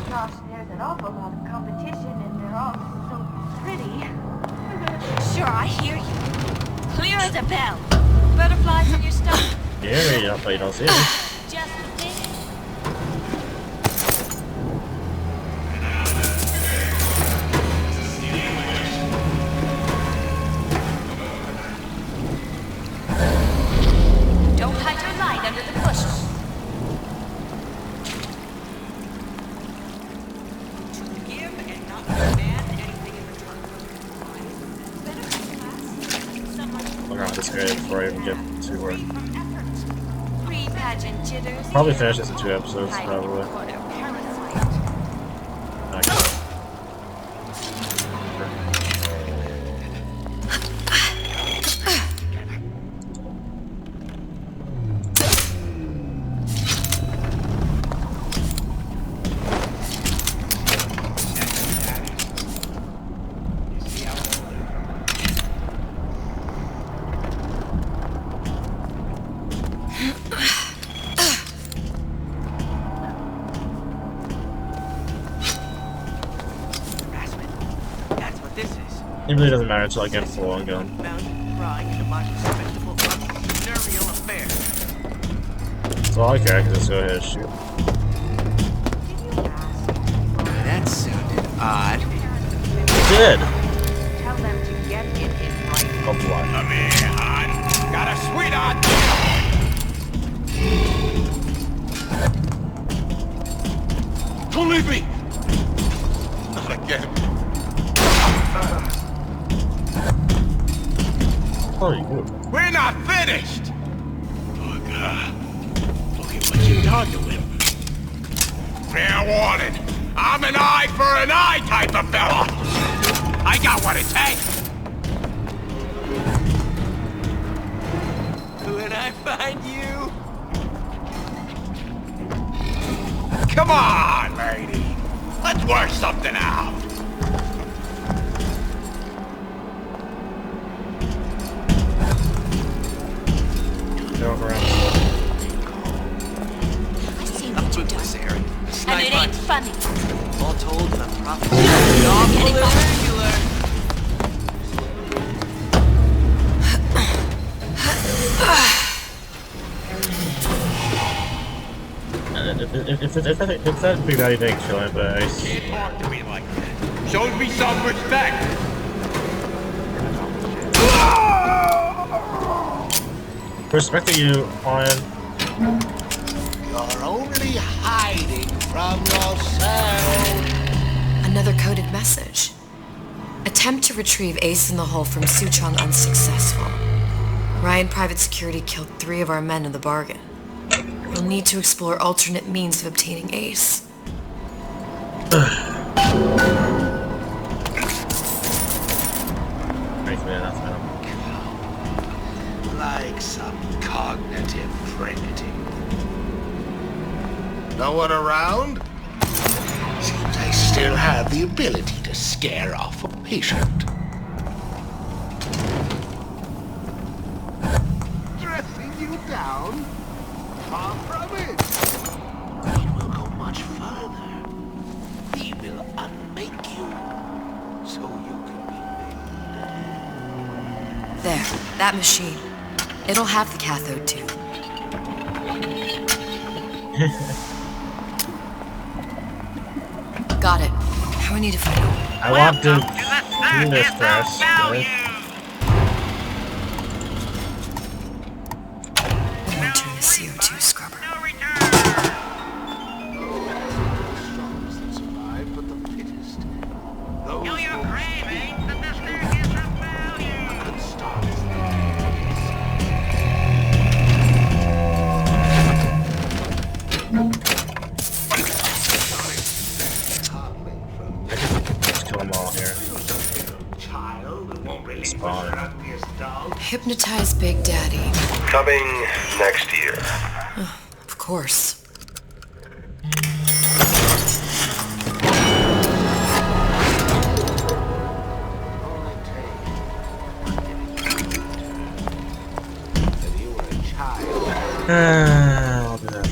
Speaker 11: Gosh, there's an awful lot of competition and they're all so pretty.
Speaker 21: Sure, I hear you. Clear as a bell. Butterflies in your stomach.
Speaker 1: Yeah, but you don't see them.
Speaker 21: Just a thing. Don't hide your light under the bushel. To give and not demand anything in return.
Speaker 1: I'll grab this guy before I even get to work.
Speaker 21: Pre-pageant jitters.
Speaker 1: Probably finish this in 2 episodes, probably. Okay. It really doesn't matter until I get full on gun. So all I care, I can just go ahead and shoot.
Speaker 18: That sounded odd.
Speaker 1: It did!
Speaker 21: Tell them to get it in writing.
Speaker 1: Oh boy.
Speaker 16: Come here, hon. Got a sweetheart.
Speaker 15: Don't leave me! Not again.
Speaker 1: Oh, you.
Speaker 16: We're not finished!
Speaker 6: Look at what you done to him.
Speaker 16: Fair warning. I'm an eye for an eye type of fella. I got what it takes.
Speaker 18: When I find you...
Speaker 16: Come on, lady. Let's work something out.
Speaker 21: I see what you done. And it ain't funny.
Speaker 18: All told, I'm probably
Speaker 21: Getting
Speaker 1: If It's that big daddy didn't kill him, but
Speaker 6: Can't talk to me like that. Shows me some respect.
Speaker 1: respect to you, Lion.
Speaker 16: You're only hiding from yourself.
Speaker 8: Another coded message. Attempt to retrieve Ace in the Hole from Suchong unsuccessful. Ryan Private Security killed 3 of our men in the bargain. We'll need to explore alternate means of obtaining Ace.
Speaker 16: Like some cognitive primitive. No one around? Seems I still have the ability to scare off a patient. Dressing you down? Far from it. We will go much further. We will unmake you, so you can be made.
Speaker 8: There, that machine. It'll have the cathode tube. Got it. Now we need to find out.
Speaker 1: I want to do this first.
Speaker 8: Enter the CO2 scrubber.
Speaker 19: Kill your cravings, and this thing is of value.
Speaker 1: Let's kill them all here. Spawn.
Speaker 8: Hypnotize Big Daddy.
Speaker 3: Coming next year.
Speaker 8: Of course.
Speaker 1: I'll do that.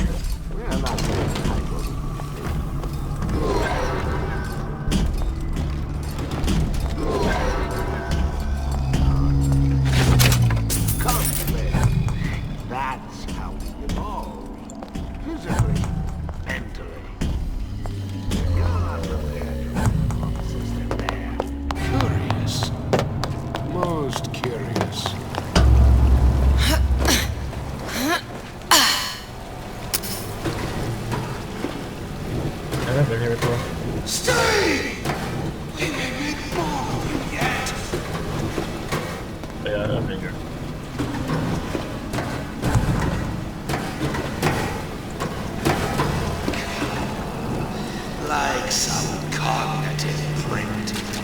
Speaker 16: That's how we evolve. Physically, mentally. You're not prepared for the promises they're there. Curious. Most curious.
Speaker 1: I've been here before.
Speaker 16: Stay! We may make more of you yet.
Speaker 1: Yeah, I've been here.
Speaker 16: Like some cognitive primitive.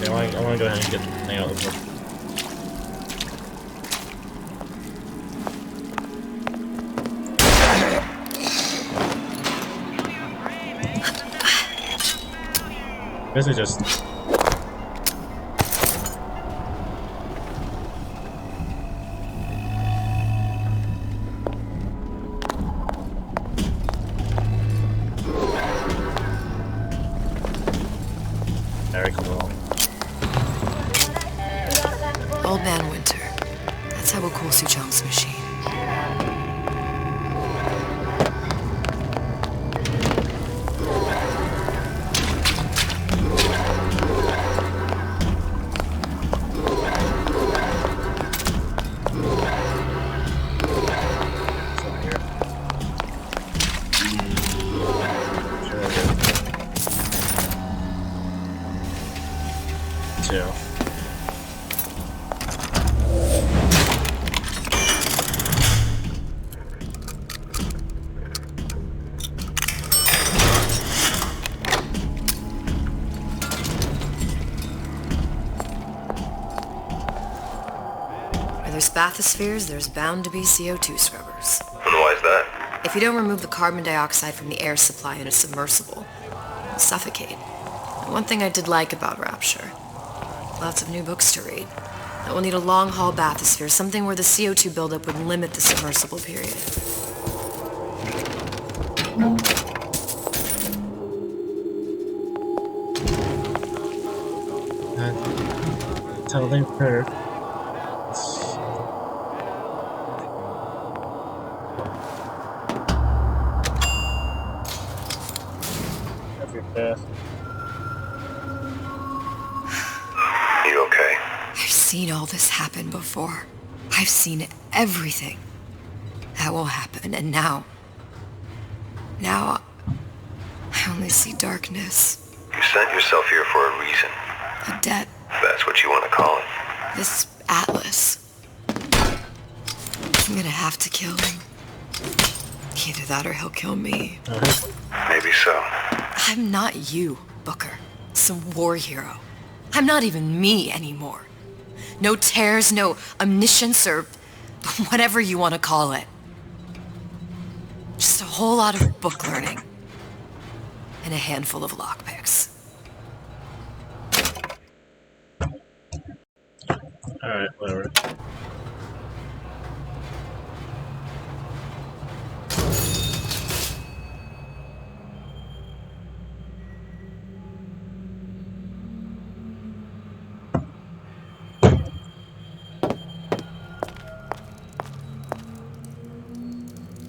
Speaker 1: Okay, I want to go ahead and get the thing out of the book. Basically just very cool.
Speaker 8: Old Man Winter. That's how we'll cool Suchong's machine.
Speaker 1: Too.
Speaker 8: Where there's bathyspheres, there's bound to be CO2 scrubbers.
Speaker 3: And why is that?
Speaker 8: If you don't remove the carbon dioxide from the air supply in a submersible, you'll suffocate. And one thing I did like about Rapture, lots of new books to read. That we'll need a long-haul bathysphere, something where the CO2 buildup would limit the submersible period.
Speaker 1: Tell them her.
Speaker 8: seen all this happen before. I've seen everything that will happen, and now I only see darkness.
Speaker 3: You sent yourself here for a reason.
Speaker 8: A debt.
Speaker 3: That's what you want to call it.
Speaker 8: This Atlas. I'm gonna have to kill him. Either that or he'll kill me.
Speaker 3: Maybe so.
Speaker 8: I'm not you, Booker. Some war hero. I'm not even me anymore. No tears, no omniscience, or whatever you want to call it. Just a whole lot of book learning. And a handful of lockpicks.
Speaker 1: Alright, whatever.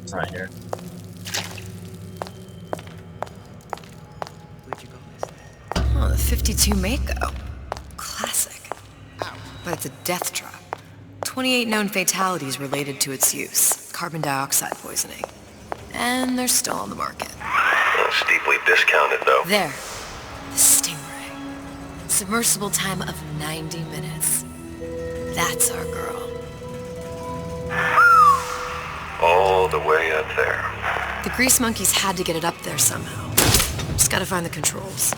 Speaker 1: It's not here.
Speaker 8: Oh, the 52 Mako. Classic. But it's a death trap. 28 known fatalities related to its use. Carbon dioxide poisoning. And they're still on the market.
Speaker 3: Steeply discounted, though.
Speaker 8: There. The Stingray. Submersible time of 90 minutes. That's our girl.
Speaker 3: All the way up there.
Speaker 8: The grease monkeys had to get it up there somehow. Just gotta find the controls.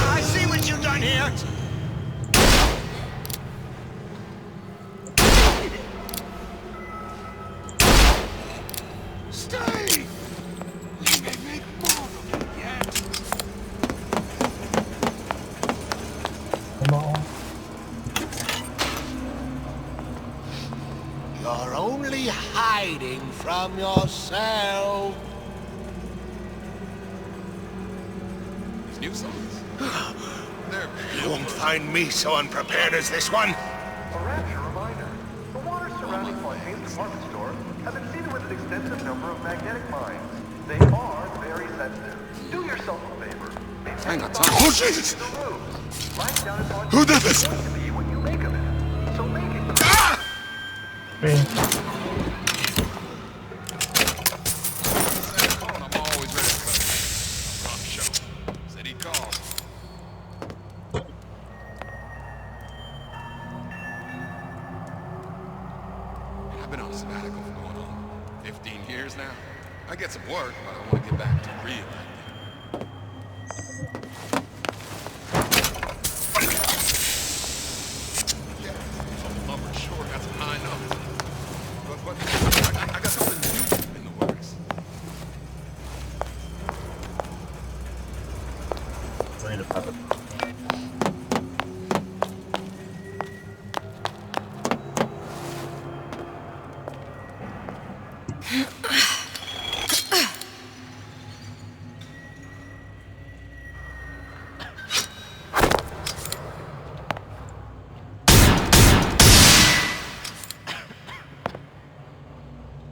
Speaker 16: I see what you've done here. Stay! You may make more of it yet.
Speaker 1: Come on.
Speaker 16: You're only hiding from yourself.
Speaker 15: These new songs.
Speaker 16: You won't find me so unprepared as this one.
Speaker 5: A rapture reminder. The waters surrounding Fontaine's department store have been seeded with an extensive number of magnetic mines. They are very sensitive. Do yourself a favor.
Speaker 15: I ain't got time. Oh, Jesus! Who did this?
Speaker 5: What you make of it. So make it.
Speaker 15: I'm always ready for a rock show. Said he'd call. I've been on a sabbatical for going on 15 years now. I get some work, but I want to get back to real acting. Yeah, some lumber sure got some high notes. But I got something new in the works.
Speaker 1: I need to pop it.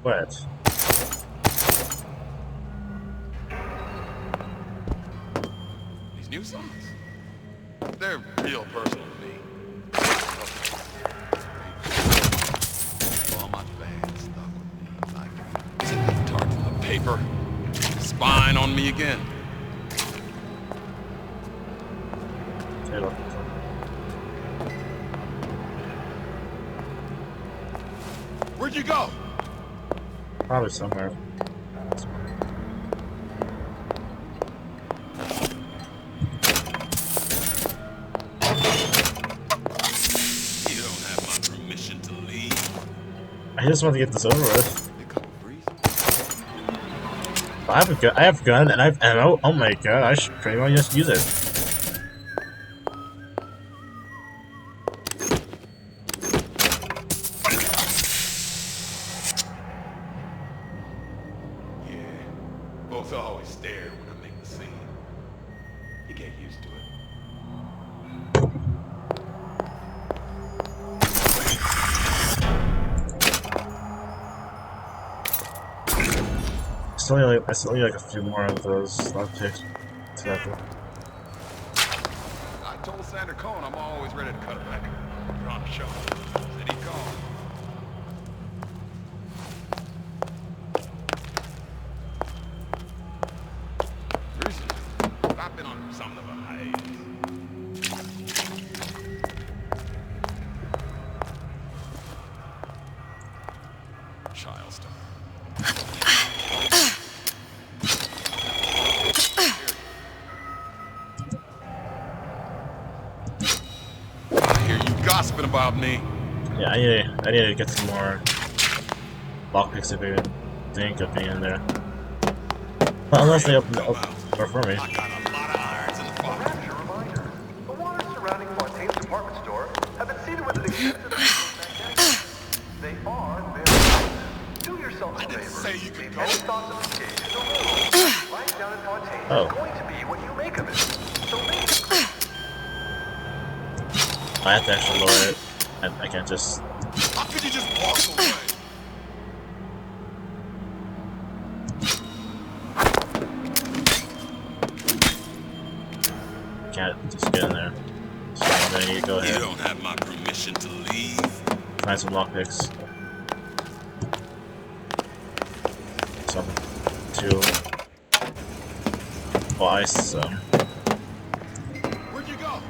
Speaker 1: What?
Speaker 15: These new songs, they're real personal to me. All my fans stuck with me like a tart from the paper, spying on me again. Where'd you go?
Speaker 1: Probably somewhere.
Speaker 15: You don't have my permission to leave.
Speaker 1: I just want to get this over with. I have a gun. I have a gun, and I have ammo. Oh my god! I should pretty much just use it.
Speaker 15: Both always stare when I make the scene. You get used to it.
Speaker 1: I still need like a few more of those lockpicks to that.
Speaker 15: I told Sander Cohen I'm always ready to cut a record. You're on the show. Said he'd call. Recently, I've been on something of a hiatus. Child stuff. I hear you gossiping about me.
Speaker 1: Yeah, I need to get some more lockpicks if I even think of being in there. Well, unless they open the door for me.
Speaker 5: Perhaps your reminder. The waters surrounding Fontaine's department store have been seeded with an extensive number of magnetic. They are very sensitive. Do yourself a favor. Say you could go. Any thoughts of escape is a room. Life down in Fontaine is going to be what you make of it. So make it clear.
Speaker 1: I have to actually lower it. I can't just.
Speaker 15: How could you just walk away?
Speaker 1: Can't just get in there. So I'm gonna need to go ahead.
Speaker 15: You don't have my permission to leave.
Speaker 1: Find some lockpicks. Something to buy some.
Speaker 15: Where'd you go?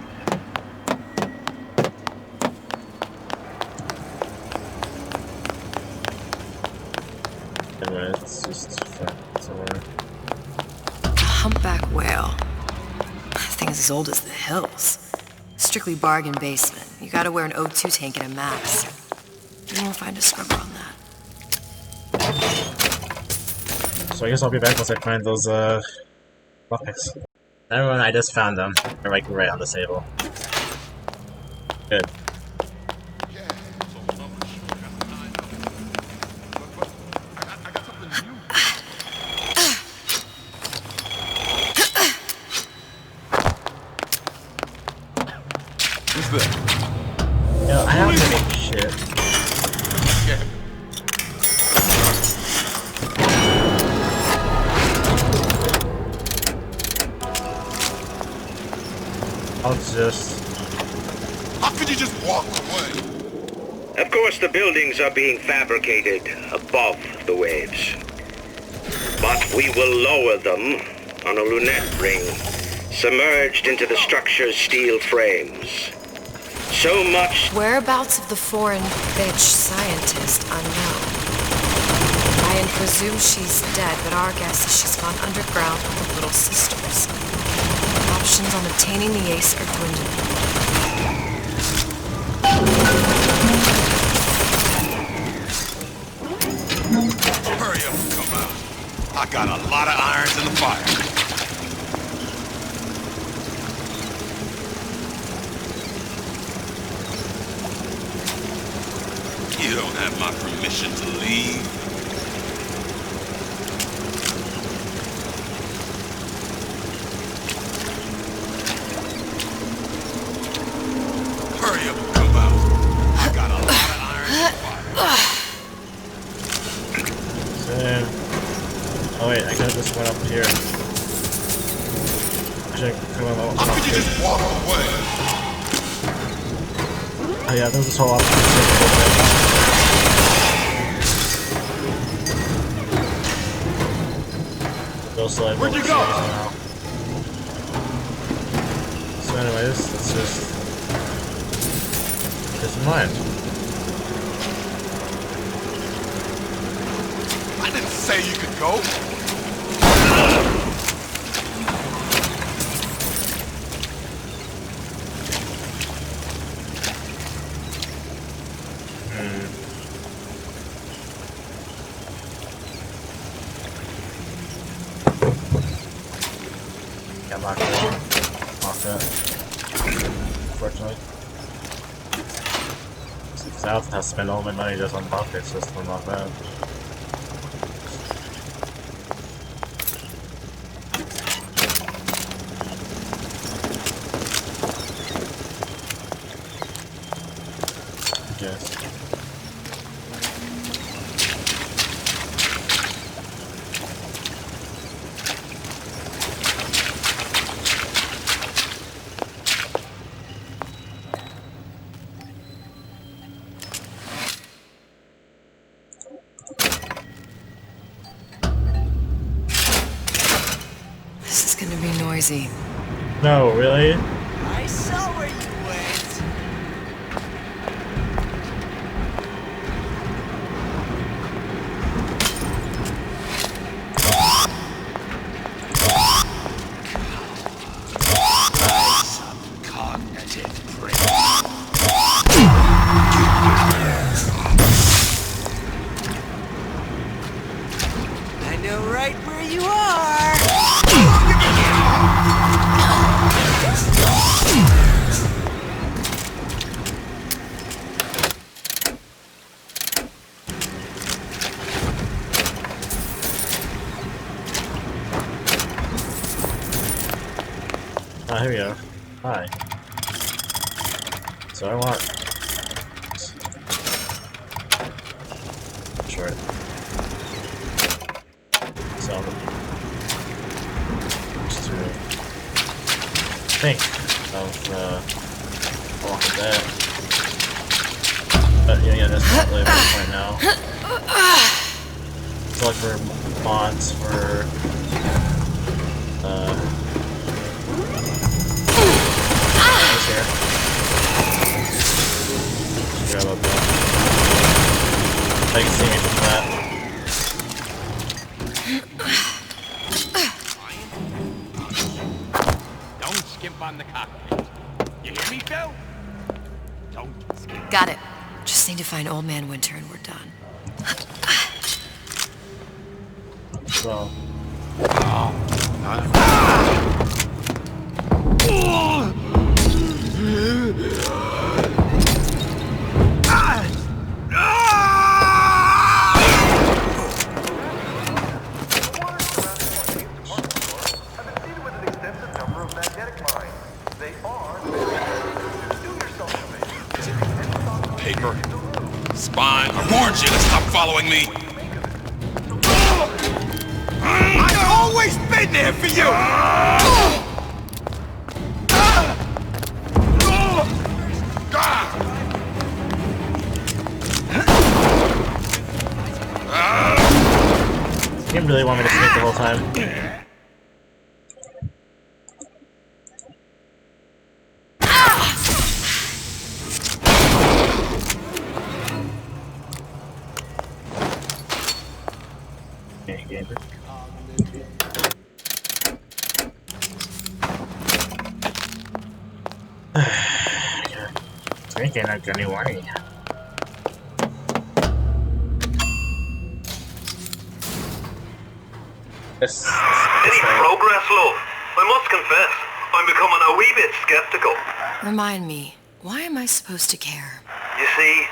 Speaker 1: Anyway, it's just somewhere.
Speaker 8: A humpback whale. That thing is as old as the hills. Strictly bargain basement. You gotta wear an O2 tank at a max. You won't find a scrubber on that.
Speaker 1: So I guess I'll be back once I find those lockpicks. Everyone, I just found them. They're like right on the table. Good.
Speaker 15: Who's that?
Speaker 1: Yeah, I have to make shit.
Speaker 15: Yeah.
Speaker 1: I'll just...
Speaker 15: How could you just walk away?
Speaker 17: Of course, the buildings are being fabricated above the waves. But we will lower them on a lunette ring, submerged into the structure's steel frames. So much...
Speaker 8: Whereabouts of the foreign bitch scientist unknown. I presume she's dead, but our guess is she's gone underground with the Little Sisters. Options on obtaining the ace are dwindling.
Speaker 15: Hurry up and come out. I got a lot of irons in the fire. You don't have my permission to leave. Hurry up and come out. I got a lot of irons in the fire.
Speaker 1: Oh wait, I could've just went up here. I should come on.
Speaker 15: How could you just walk away?
Speaker 1: Oh yeah, there's this whole option. Where'd you go? So anyways, let's just mine.
Speaker 15: I didn't say you could go.
Speaker 1: Yeah, lock that. Unfortunately. Because I have to spend all my money just on pockets just to unlock that. Yes.
Speaker 8: gonna be noisy.
Speaker 1: No, really?
Speaker 21: I saw where you went.
Speaker 16: Cognitive prick.
Speaker 21: I know right where you are.
Speaker 1: Ah, here we go. Hi. So I want... Short. So... Just to... think of, walking that. But yeah, that's not really the point now. So like for mods for... here. Grab up that. I can see me from that.
Speaker 16: Don't skimp on the cockpit. You hear me, Phil? Don't skimp.
Speaker 8: Got it. Just need to find Old Man Winter and we're done.
Speaker 1: So...
Speaker 15: Paper. Spine. I warned you to stop following me.
Speaker 16: I've always been there for you!
Speaker 1: He didn't really want me to sneak the whole time. Okay, gamer. Drinking a gunny wine.
Speaker 3: Any progress, love? I must confess, I'm becoming a wee bit skeptical.
Speaker 8: Remind me, why am I supposed to care?
Speaker 3: You see,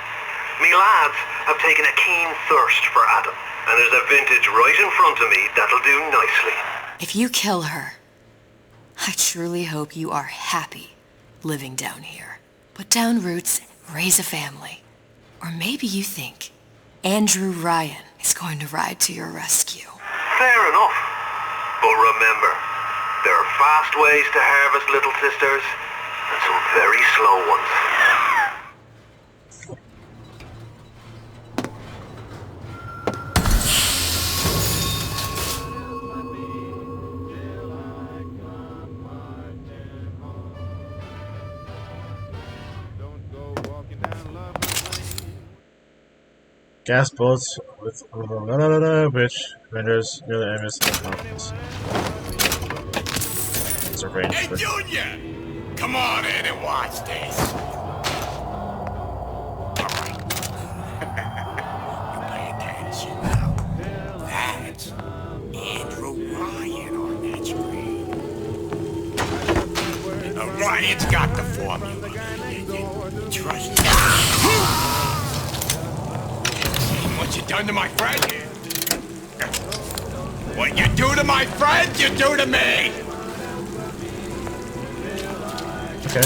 Speaker 3: me lads have taken a keen thirst for Adam, and there's a vintage right in front of me that'll do nicely.
Speaker 8: If you kill her, I truly hope you are happy living down here. Put down roots, raise a family. Or maybe you think Andrew Ryan is going to ride to your rescue.
Speaker 3: Fair enough. But remember, there are fast ways to harvest little sisters, and some very slow ones.
Speaker 1: Gas bullets with which renders nearly enemies incompetence. It's a range.
Speaker 16: Hey, Junior! Come on in and watch this. Alright. You pay attention now. That's Andrew Ryan on that screen. Ryan's got the formula. Trust me. What you done to my friend? What you do to my friend, you do to me!
Speaker 1: Okay.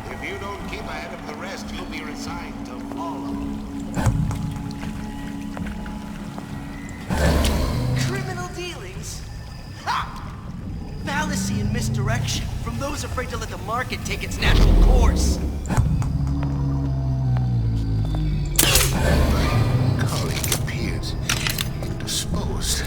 Speaker 16: If you don't keep ahead of The rest will be resigned to follow.
Speaker 18: Criminal dealings? Ha! Fallacy and misdirection from those afraid to let the market take its natural course.
Speaker 16: My colleague appears indisposed.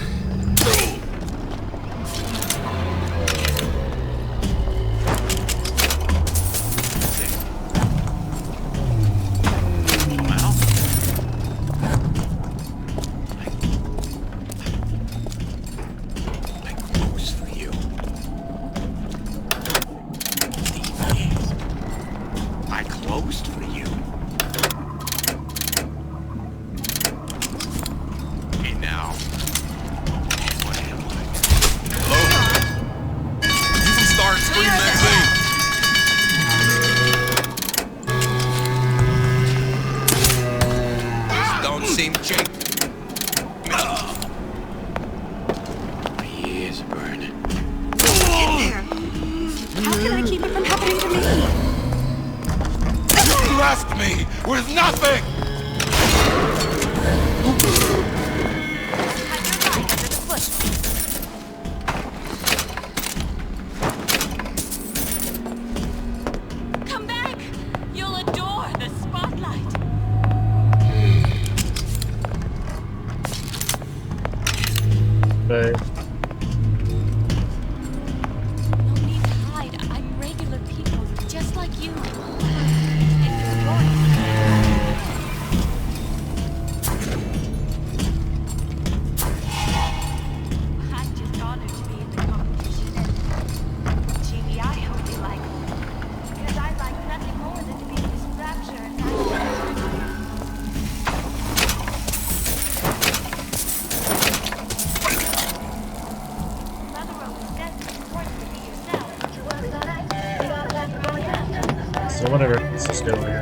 Speaker 1: So whatever, let's just go over here.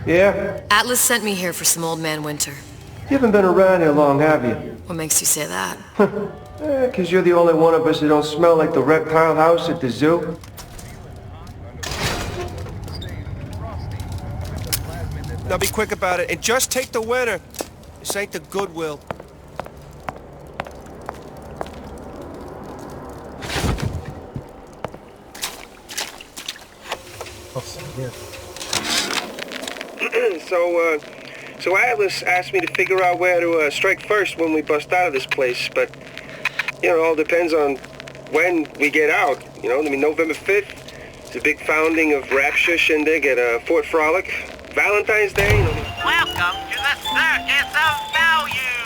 Speaker 10: Yeah?
Speaker 8: Atlas sent me here for some Old Man Winter.
Speaker 10: You haven't been around here long, have you?
Speaker 8: What makes you say that?
Speaker 10: 'Cause you're the only one of us that don't smell like the reptile house at the zoo. Now be quick about it, and just take the winner. This ain't the Goodwill. So Atlas asked me to figure out where to strike first when we bust out of this place, but, you know, it all depends on when we get out, you know? I mean, November 5th, it's a big founding of Rapture Shindig at Fort Frolic. Valentine's Day, you know.
Speaker 19: Welcome to the Circus of Value!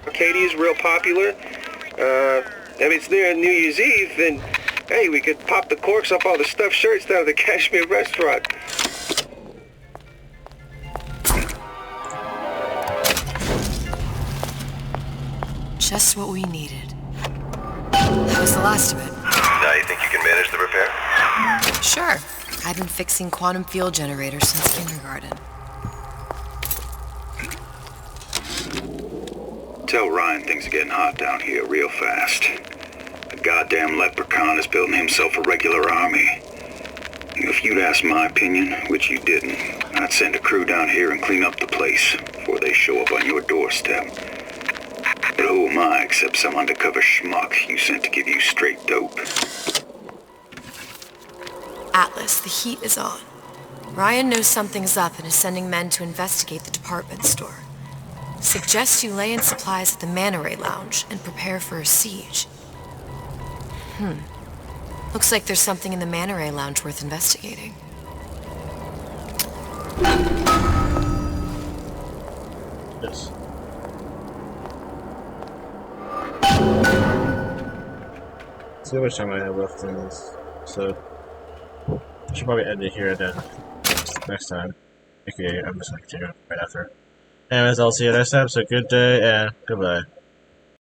Speaker 10: Arcadia's real popular. If it's near New Year's Eve, then, hey, we could pop the corks off all the stuffed shirts down at the Kashmir restaurant.
Speaker 8: Just what we needed. That was the last of it.
Speaker 3: Now you think you can manage the repair?
Speaker 8: Sure. I've been fixing quantum field generators since kindergarten.
Speaker 17: Tell Ryan things are getting hot down here real fast. The goddamn leprechaun is building himself a regular army. If you'd asked my opinion, which you didn't, I'd send a crew down here and clean up the place before they show up on your doorstep. But who am I except some undercover schmuck you sent to give you straight dope?
Speaker 8: Atlas, the heat is on. Ryan knows something's up and is sending men to investigate the department store. Suggests you lay in supplies at the Manta Ray Lounge and prepare for a siege. Looks like there's something in the Manta Ray Lounge worth investigating.
Speaker 1: Yes. See how much time I have left in this. So I should probably end it here then next time. Okay, I'm just gonna continue right after. Anyways, I'll see you next time, so good day and goodbye.